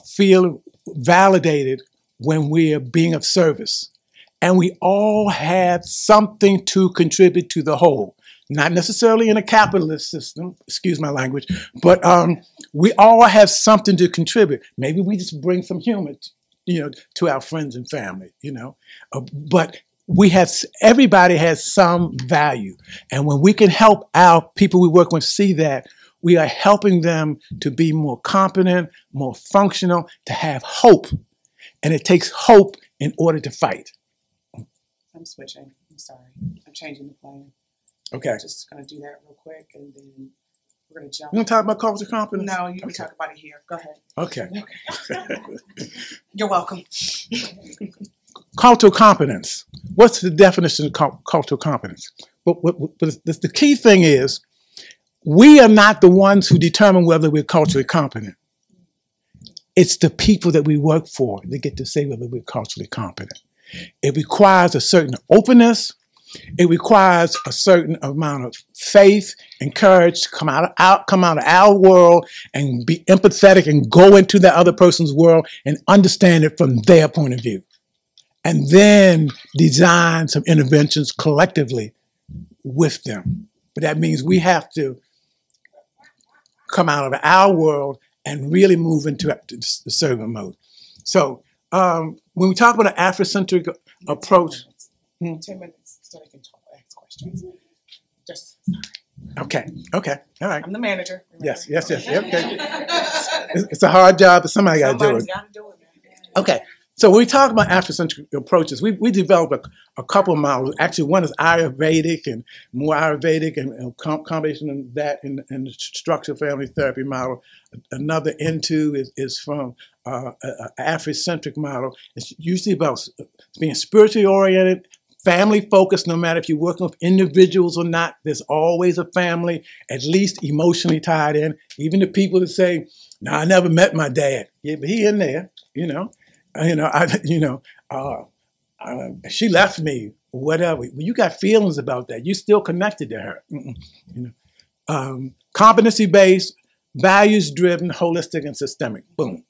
feel validated when we're being of service. And we all have something to contribute to the whole. Not necessarily in a capitalist system, excuse my language, but we all have something to contribute. Maybe we just bring some humor, to our friends and family, but everybody has some value. And when we can help our people we work with see that, we are helping them to be more competent, more functional, to have hope. And it takes hope in order to fight. I'm switching. I'm sorry. I'm changing the plan. Okay. I'm just going to do that real quick, and then we're going to jump. You want to talk about cultural competence? No, you can talk about it here. Go ahead. Okay. You're welcome. Cultural competence. What's the definition of cultural competence? But the key thing is, we are not the ones who determine whether we're culturally competent. It's the people that we work for that get to say whether we're culturally competent. It requires a certain openness. It requires a certain amount of faith and courage to come out of our world and be empathetic and go into the other person's world and understand it from their point of view. And then design some interventions collectively with them. But that means we have to come out of our world and really move into the servant mode. So when we talk about an Afrocentric approach. 10 minutes so they can talk, ask questions. Okay, all right. I'm the manager. Remember? Yes. Okay. It's a hard job, but somebody got to do it. Somebody's got to do it, man. Okay. So when we talk about Afrocentric approaches, we developed a couple of models. Actually, one is Ayurvedic and more Ayurvedic and combination of that in the structural family therapy model. Another is from an Afrocentric model. It's usually about being spiritually oriented, family focused, no matter if you're working with individuals or not. There's always a family, at least emotionally tied in. Even the people that say, "No, I never met my dad." Yeah, but he in there, she left me, whatever. Well, you got feelings about that. You're still connected to her. Competency-based, values-driven, holistic, and systemic. Boom.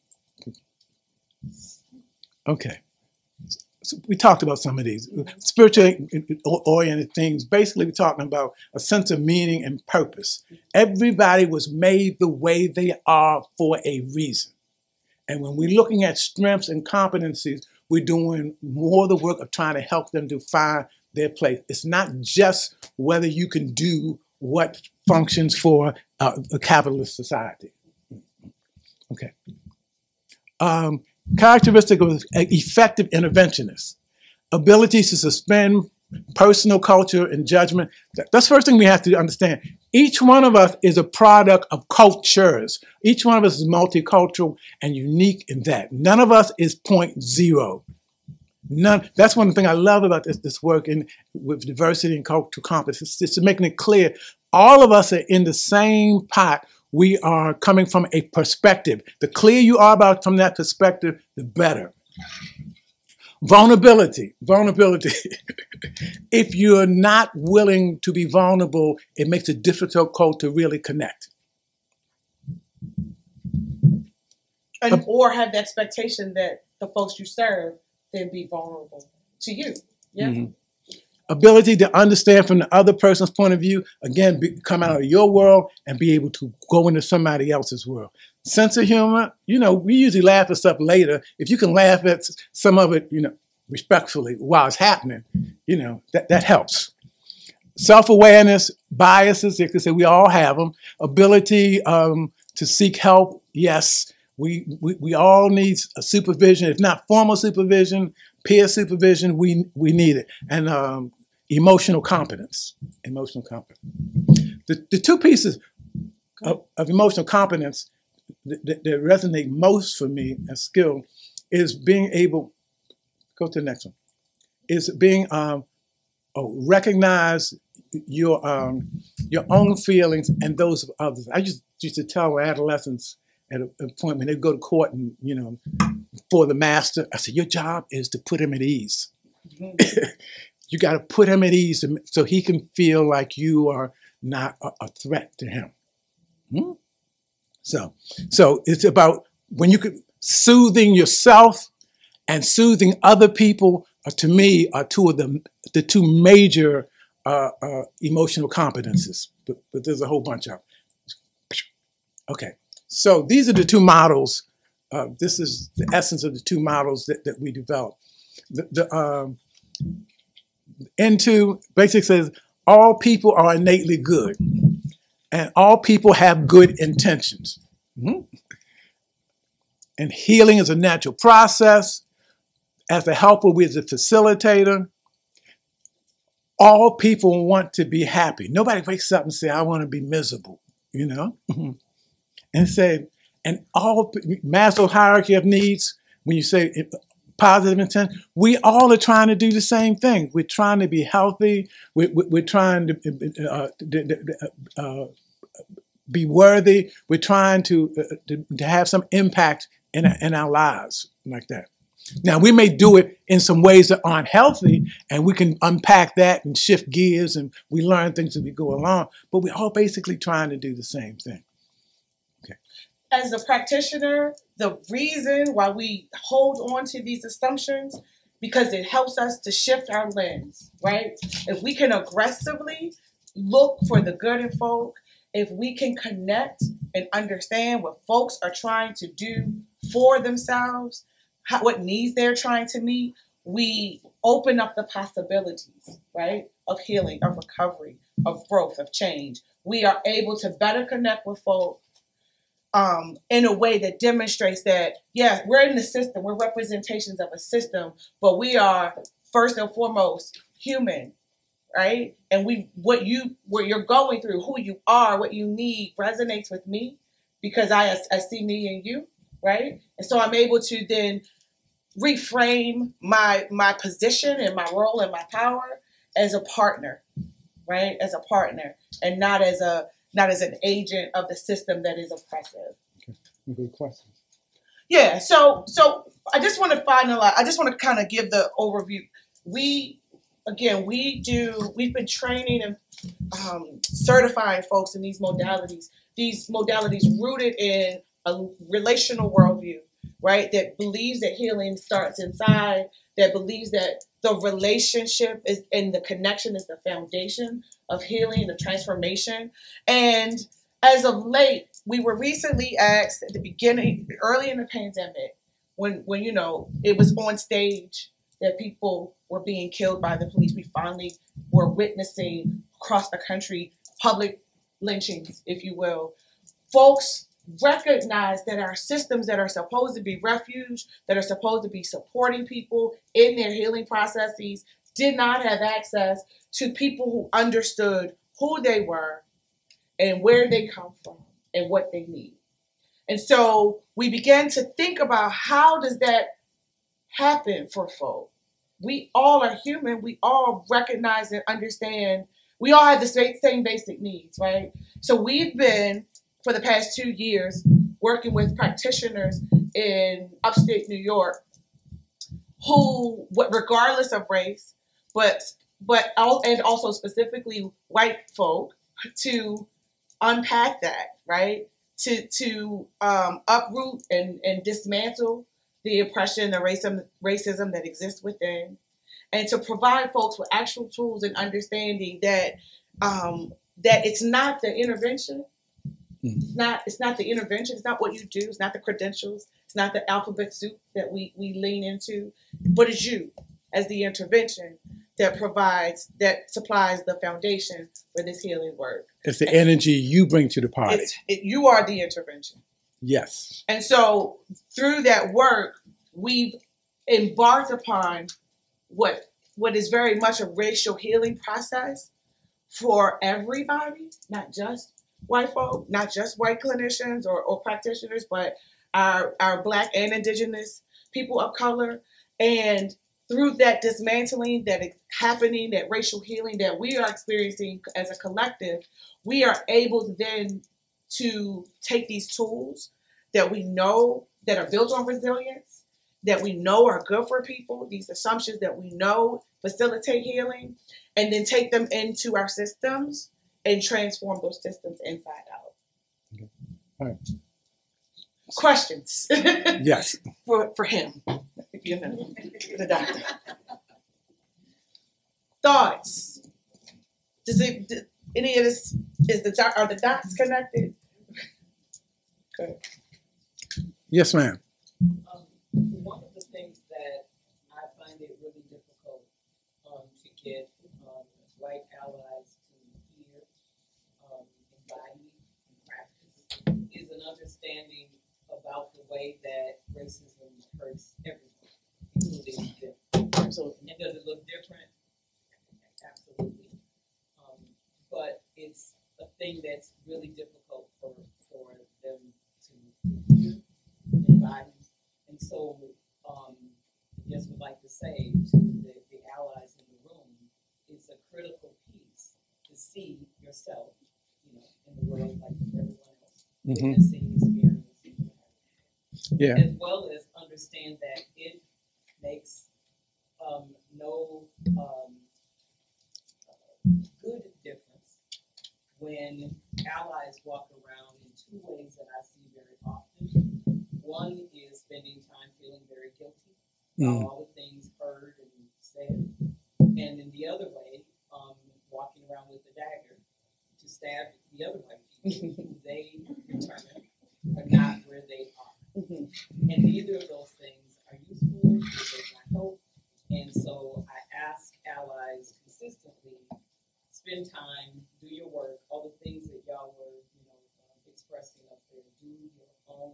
Okay. So we talked about some of these. Spiritually oriented things. Basically, we're talking about a sense of meaning and purpose. Everybody was made the way they are for a reason. And when we're looking at strengths and competencies, we're doing more of the work of trying to help them to find their place. It's not just whether you can do what functions for a capitalist society. Okay. Characteristic of effective interventionists. Abilities to suspend personal culture and judgment. That's the first thing we have to understand. Each one of us is a product of cultures. Each one of us is multicultural and unique in that. None of us is 0.0. None. That's one thing I love about this work with diversity and cultural competence. It's just making it clear all of us are in the same pot. We are coming from a perspective. The clearer you are from that perspective, the better. Vulnerability. If you're not willing to be vulnerable, it makes it difficult to really connect. Or have the expectation that the folks you serve then be vulnerable to you. Yeah. Mm-hmm. Ability to understand from the other person's point of view, again, come out of your world and be able to go into somebody else's world. Sense of humor, we usually laugh at stuff later. If you can laugh at some of it, respectfully while it's happening, that helps. Self-awareness, biases, you can say we all have them. Ability to seek help, yes. We all need a supervision, if not formal supervision, peer supervision. We need it, and emotional competence. Emotional competence. The two pieces of emotional competence that resonate most for me as skill is being able. Go to the next one. Is being recognize your own feelings and those of others. I used to tell adolescents at a point when they go to court and, for the master, I said, your job is to put him at ease. Mm-hmm. You got to put him at ease so he can feel like you are not a threat to him. Hmm? So it's about when you could soothing yourself and soothing other people. To me, are two of the two major emotional competences. But there's a whole bunch of them. Okay, so these are the two models. This is the essence of the two models that we developed. The N2 basically says all people are innately good, and all people have good intentions. Mm-hmm. And healing is a natural process. As a helper, we're the facilitator. All people want to be happy. Nobody wakes up and say, I want to be miserable, And say, and all Maslow's hierarchy of needs, when you say positive intent, we all are trying to do the same thing. We're trying to be healthy. We're trying to be worthy. We're trying to have some impact in our lives like that. Now, we may do it in some ways that aren't healthy, and we can unpack that and shift gears, and we learn things as we go along, but we're all basically trying to do the same thing. Okay. As a practitioner, the reason why we hold on to these assumptions, because it helps us to shift our lens, right? If we can aggressively look for the good in folk, if we can connect and understand what folks are trying to do for themselves, what needs they're trying to meet, we open up the possibilities, right, of healing, of recovery, of growth, of change. We are able to better connect with folk in a way that demonstrates that, yeah, we're in the system, we're representations of a system, but we are first and foremost human, right? And what you're going through, who you are, what you need resonates with me because I see me in you, right? And so I'm able to then reframe my position and my role and my power as a partner, right? As a partner, and not as an agent of the system that is oppressive. Okay. Good questions. Yeah. So I just want to finalize. I just want to kind of give the overview. We've been training and certifying folks in these modalities rooted in a relational worldview, right? That believes that healing starts inside, that believes that the relationship is and the connection is the foundation of healing, the transformation. And as of late, we were recently asked at the beginning, early in the pandemic, when it was on stage that people were being killed by the police. We finally were witnessing across the country public lynchings, if you will. Folks recognize that our systems that are supposed to be refuge, that are supposed to be supporting people in their healing processes, did not have access to people who understood who they were and where they come from and what they need. And so we began to think about, how does that happen for folk? We all are human. We all recognize and understand. We all have the same basic needs, right? So we've been, for the past 2 years, working with practitioners in upstate New York who, regardless of race, but also specifically white folk, to unpack that, right? To uproot and dismantle the oppression, the racism that exists within, and to provide folks with actual tools and understanding that it's not the intervention. It's not the intervention. It's not what you do. It's not the credentials. It's not the alphabet soup that we lean into, but it's you as the intervention that supplies the foundation for this healing work. It's the energy you bring to the party. You are the intervention. Yes. And so through that work, we've embarked upon what is very much a racial healing process for everybody, not just white folk, not just white clinicians or practitioners, but our Black and Indigenous people of color. And through that dismantling that is happening, that racial healing that we are experiencing as a collective, we are able then to take these tools that we know that are built on resilience, that we know are good for people, these assumptions that we know facilitate healing, and then take them into our systems and transform those systems inside out. Okay. All right. Questions? Yes. for him, you know, the doctor. Thoughts? Any of this, are the dots connected? Okay. Yes, ma'am. One of the things that I find it really difficult to get white allies to hear, embody, and practice is an understanding about the way that racism hurts everyone, including them. Absolutely. And does it look different? Absolutely. But it's a thing that's really difficult for them to hear, embody. And so, I just would like to say to the allies in the room, it's a critical piece to see yourself, you know, in the world like everyone else, witnessing, experiencing, Yeah. as well as understand that it makes no good difference when allies walk around in two ways that I see very often. One is spending time feeling very guilty about all the things heard and said. And in the other way, walking around with a dagger to stab the other white people who they determine are not where they are. And neither of those things are useful, they does not help. And so I ask allies consistently, spend time, do your work, all the things that y'all were, you know, expressing up there, do your own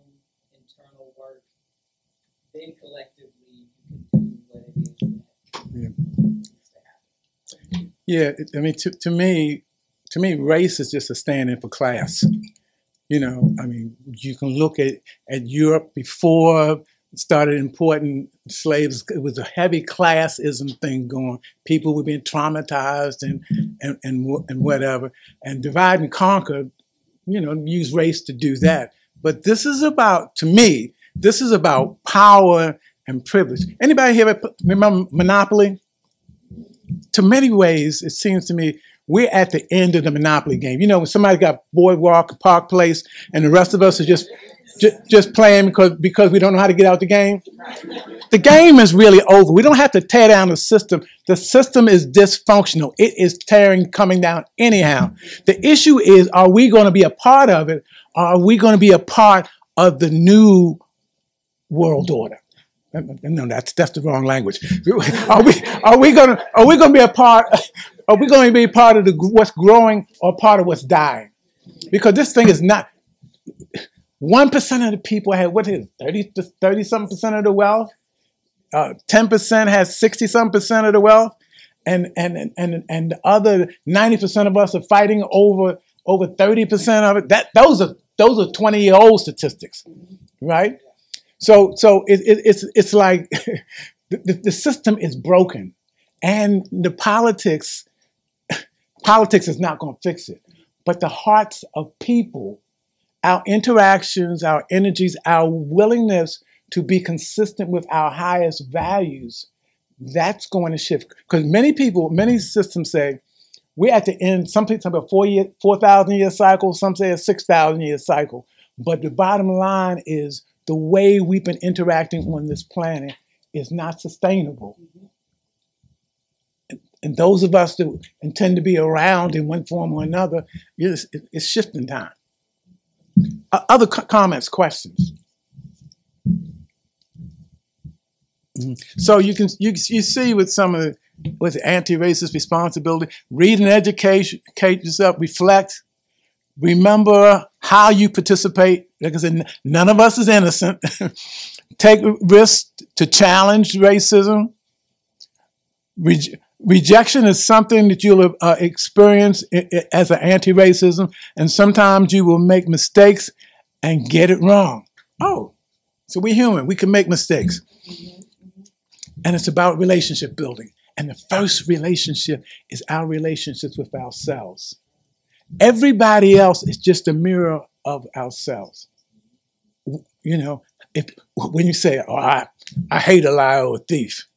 internal work, then collectively you can do what it is that needs to happen. Yeah, I mean, to me, race is just a stand-in for class. You know, I mean, you can look at Europe before it started importing slaves. It was a heavy classism thing going. People were being traumatized and whatever. And divide and conquer, you know, use race to do that. But this is about, to me, this is about power and privilege. Anybody here remember Monopoly? To many ways, it seems to me, we're at the end of the Monopoly game. You know, when somebody got Boardwalk, Park Place, and the rest of us are just playing because we don't know how to get out the game. The game is really over. We don't have to tear down the system. The system is dysfunctional. It is coming down anyhow. The issue is, are we going to be a part of it? Or are we going to be a part of the new world order? No, that's the wrong language. Are we going to be a part? Are we going to be part of what's growing or part of what's dying? Because this thing is not. 1% of the people have, what is it, 30-something% of the wealth. 10% has 60-something% of the wealth, and the other 90% of us are fighting over 30% of it. Those are 20-year-old statistics, right? So it's like the system is broken, and the politics is not going to fix it. But the hearts of people, our interactions, our energies, our willingness to be consistent with our highest values, that's going to shift. Because many systems say we're at the end. Some people talk about 4,000-year cycle. Some say a 6,000-year cycle. But the bottom line is the way we've been interacting on this planet is not sustainable. And those of us that intend to be around in one form or another, it's shifting time. Other comments, questions? So you see with some of the anti-racist responsibility, read and educate yourself, reflect, Remember how you participate. Like I said, none of us is innocent. Take risks to challenge racism. Rejection is something that you'll experience as an anti-racism, and sometimes you will make mistakes and get it wrong. Oh, so we're human. We can make mistakes. And it's about relationship building. And the first relationship is our relationships with ourselves. Everybody else is just a mirror of ourselves. You know, when you say, oh, I hate a liar or a thief,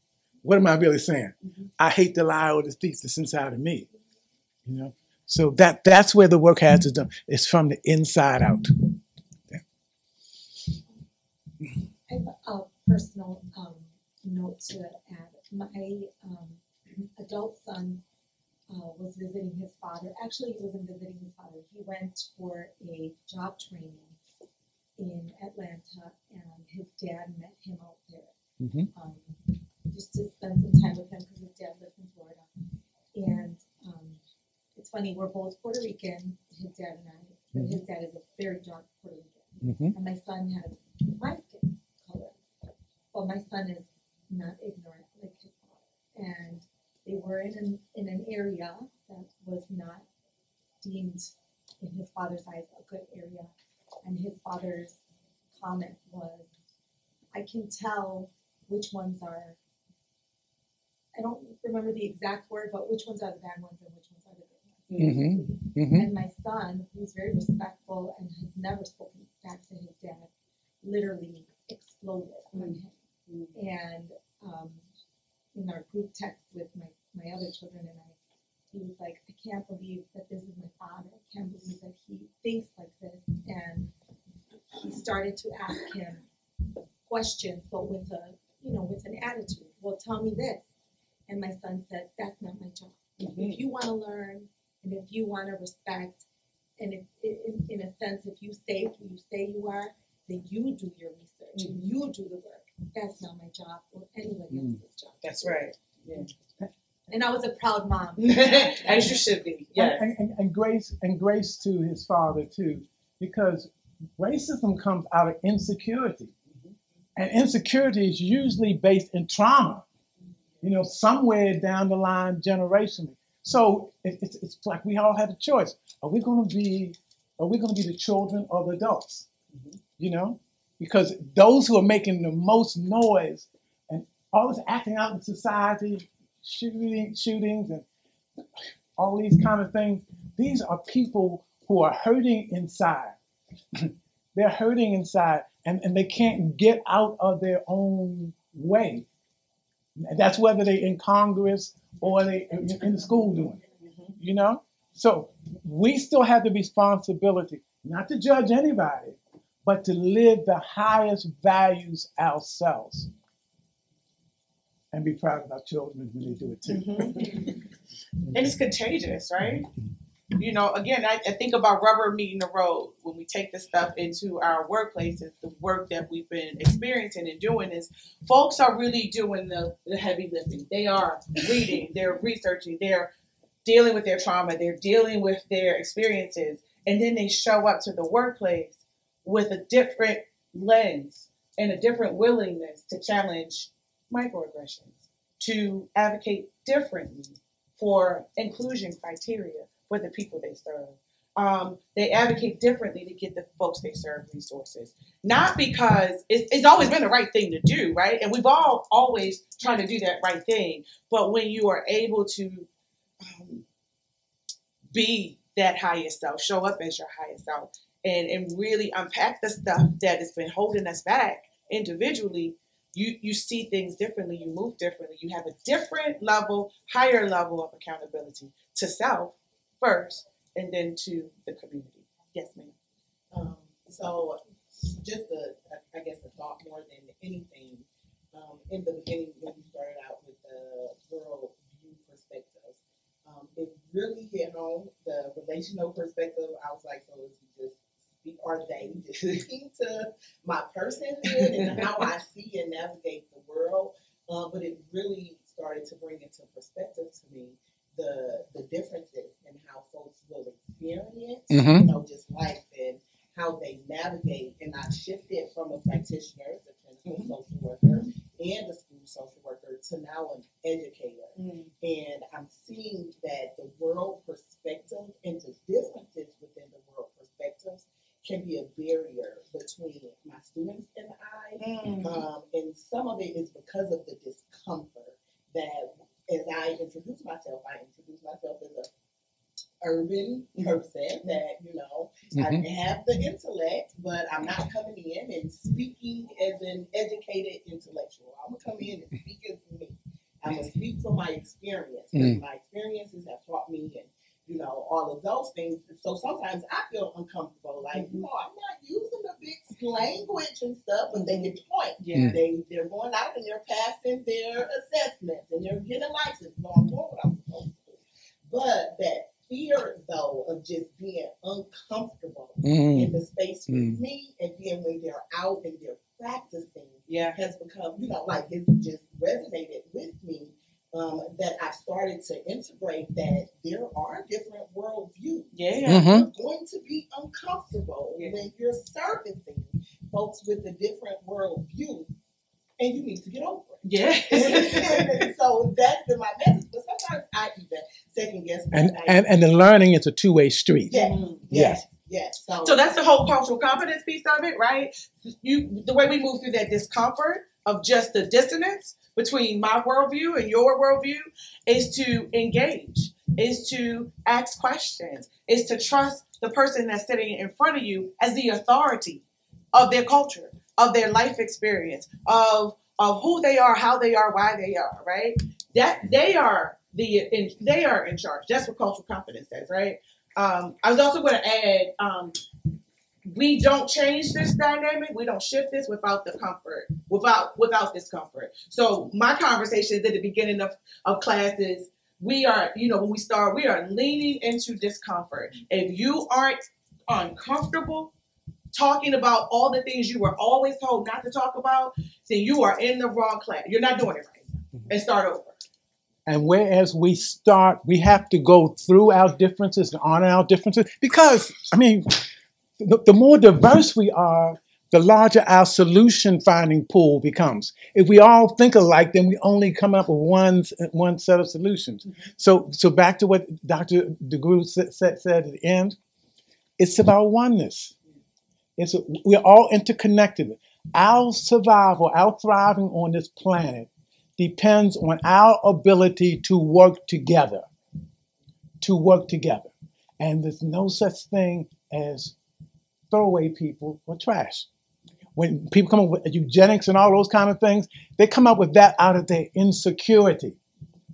what am I really saying? I hate the liar or the thief that's inside of me. You know, so that's where the work has to do. It's from the inside out. I have a personal note to add. My adult son was visiting his father. Actually, he wasn't visiting his father. He went for a job training in Atlanta, and his dad met him out there. Just to spend some time with him because his dad lives in Florida. And it's funny, we're both Puerto Rican, his dad and I. But his dad is a very dark Puerto Rican. And my son has my skin color. Well, my son is not ignorant like his father. And they were in an area that was not deemed, in his father's eyes, a good area. And his father's comment was, I can tell which ones are, I don't remember the exact word, but which ones are the bad ones and which ones are the good ones. And my son, who's very respectful and has never spoken back to his dad, literally exploded on him. And in our group text with my other children and I, he was like, I can't believe that this is my father. I can't believe that he thinks like this. And he started to ask him questions, but with an attitude. Well, tell me this. And my son said, that's not my job. If you want to learn and if you want to respect, and if, in a sense, if you say who you say you are, then you do your research and you do the work. That's not my job or anybody else's job. That's right. Yeah. And I was a proud mom. As you should be. Yeah. And grace to his father too, because racism comes out of insecurity. And insecurity is usually based in trauma, you know, somewhere down the line generationally. So it's like we all have a choice. Are we going to be the children or the adults? You know, because those who are making the most noise and always acting out in society, shootings and all these kind of things, these are people who are hurting inside. They're hurting inside and they can't get out of their own way. That's whether they're in Congress or they in the school doing it, you know? So we still have the responsibility not to judge anybody, but to live the highest values ourselves and be proud of our children when they do it too. And it's contagious, right? You know, again, I think about rubber meeting the road. When we take this stuff into our workplaces, the work that we've been experiencing and doing is folks are really doing the heavy lifting. They are reading, they're researching, they're dealing with their trauma, they're dealing with their experiences, and then they show up to the workplace with a different lens and a different willingness to challenge microaggressions, to advocate differently for inclusion criteria for the people they serve. They advocate differently to get the folks they serve resources. Not because it's always been the right thing to do, right? And we've all always tried to do that right thing. But when you are able to be that highest self, show up as your highest self, and really unpack the stuff that has been holding us back individually, you see things differently, you move differently, you have a different level, higher level of accountability to self first, and then to the community. Yes, ma'am. So just I guess a thought more than anything, in the beginning when you started out with the rural view perspectives, it really hit home the relational perspective. I was like, so is he just ordained to my personhood and how I see and navigate the world? But it really started to bring into perspective to me the differences in how folks will experience, Mhm. you know, just life and how they navigate. And I shifted from a practitioner, the clinical social worker, and a school social worker to now an educator. And I'm seeing that the world perspective and the differences within the world perspectives can be a barrier between my students and I. And some of it is because of the discomfort that as I introduce myself as a urban person that, you know, I have the intellect, but I'm not coming in and speaking as an educated intellectual. I'm going to come in and speak as me. I'm going to speak from my experience, because my experiences have taught me and, you know, all of those things. So sometimes I feel uncomfortable, like, you know, I'm not using the big language and stuff, but they get the point. Yeah. They're going out and they're passing their assessments and they're getting licensed. So I'm doing what I'm supposed to do. But that fear, though, of just being uncomfortable in the space with me, and then when they're out and they're practicing, has become, you know, like it's just resonated with me. That I started to integrate that there are different worldviews. Yeah. You're going to be uncomfortable when you're servicing folks with a different worldview, and you need to get over it. Yeah. And so that's been my message. But sometimes I even second guess. And the learning is a two-way street. Yes. So that's the whole cultural competence piece of it, right? The way we move through that discomfort of just the dissonance between my worldview and your worldview is to engage, is to ask questions, is to trust the person that's sitting in front of you as the authority of their culture, of their life experience, of who they are, how they are, why they are, right? That they are in charge. That's what cultural competence says, right? I was also going to add, we don't change this dynamic. We don't shift this without the comfort, without discomfort. So my conversations at the beginning of classes, we are, you know, when we start, we are leaning into discomfort. If you aren't uncomfortable talking about all the things you were always told not to talk about, then you are in the wrong class. You're not doing it right. And start over. And whereas we start, we have to go through our differences and honor our differences, because, I mean, the more diverse we are, the larger our solution finding pool becomes. If we all think alike, then we only come up with one set of solutions. So back to what Dr. DeGroot said at the end, it's about oneness. We're all interconnected. Our survival, our thriving on this planet depends on our ability to work together. And there's no such thing as throwaway people or trash. When people come up with eugenics and all those kind of things, they come up with that out of their insecurity,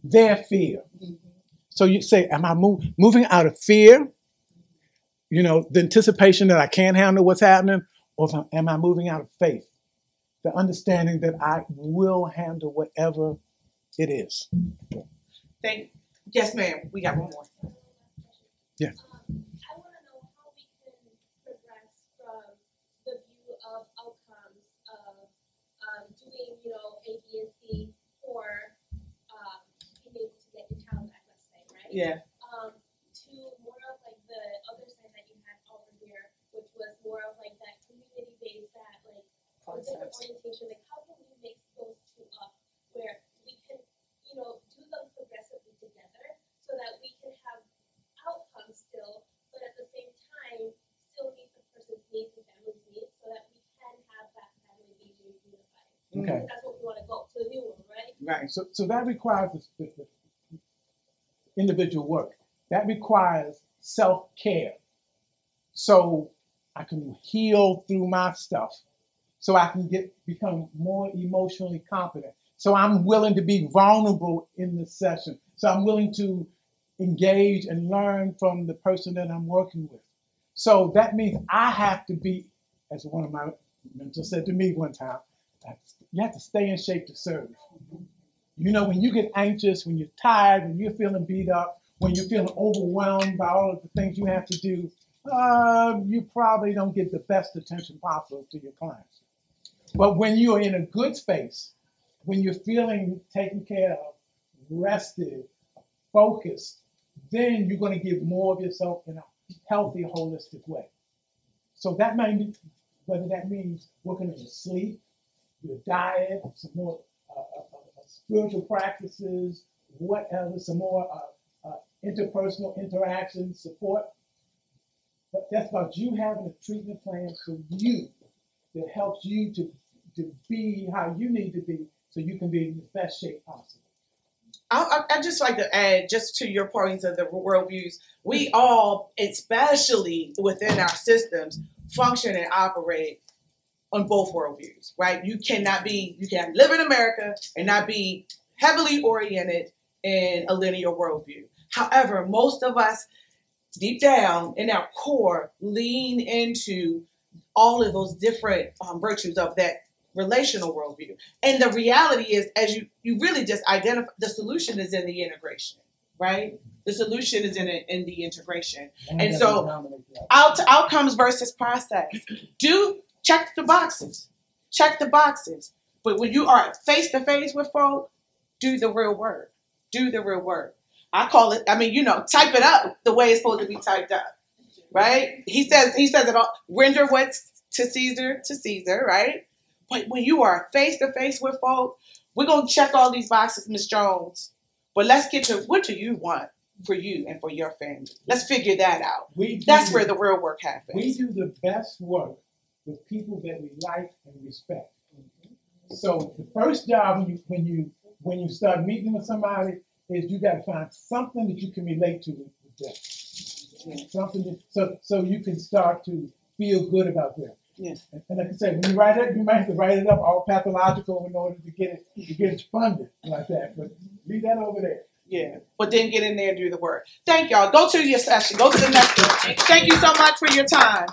their fear. So you say, am I moving out of fear? You know, the anticipation that I can't handle what's happening, or am I moving out of faith? The understanding that I will handle whatever it is. Yes, ma'am. We got one more. Yeah. I want to know how we can progress from the view of outcomes of doing, you know, A, B, and C for being able to get your child back, let's say, right? Yeah. To more of like the other side that you had over here, which was more of like that community-based, that like different orientation. Like, how can we mix those two up where we can, you know, do them progressively together so that we can have outcomes still, but at the same time still meet the person's needs and family's needs, so that we can have that family being unified. Okay. That's what we want to go to the new one, right? Right. So that requires the individual work. That requires self-care. So I can heal through my stuff. So I can become more emotionally competent. So I'm willing to be vulnerable in the session. So I'm willing to engage and learn from the person that I'm working with. So that means I have to be, as one of my mentors said to me one time, you have to stay in shape to serve. You know, when you get anxious, when you're tired, when you're feeling beat up, when you're feeling overwhelmed by all of the things you have to do, you probably don't get the best attention possible to your clients. But when you're in a good space, when you're feeling taken care of, rested, focused, then you're going to give more of yourself healthy, holistic way. So that might be, whether that means working on your sleep, your diet, some more spiritual practices, whatever, some more interpersonal interaction support. But that's about you having a treatment plan for you that helps you to be how you need to be so you can be in the best shape possible. I just like to add, just to your points of the worldviews, we all, especially within our systems, function and operate on both worldviews, right? You can live in America and not be heavily oriented in a linear worldview. However, most of us, deep down in our core, lean into all of those different virtues of that relational worldview. And the reality is, as you really just identify, the solution is in the integration, right? The solution is in the integration. And so outcomes versus process. Check the boxes. Check the boxes. But when you are face to face with folk, do the real work. Do the real work. I call it, type it up the way it's supposed to be typed up. Right? He says it all, render what's to Caesar, right? But when you are face to face with folk, we're gonna check all these boxes, Ms. Jones. But let's get to what do you want for you and for your family. Let's figure that out. That's where the real work happens. We do the best work with people that we like and respect. So the first job when you start meeting with somebody is you got to find something that you can relate to with them. Something so you can start to feel good about them. Yeah. And like I said, when you write it, you might have to write it up all pathological in order to get it funded like that. But leave that over there. Yeah. But then get in there and do the work. Thank y'all. Go to your session. Go to the next one. Thank you so much for your time.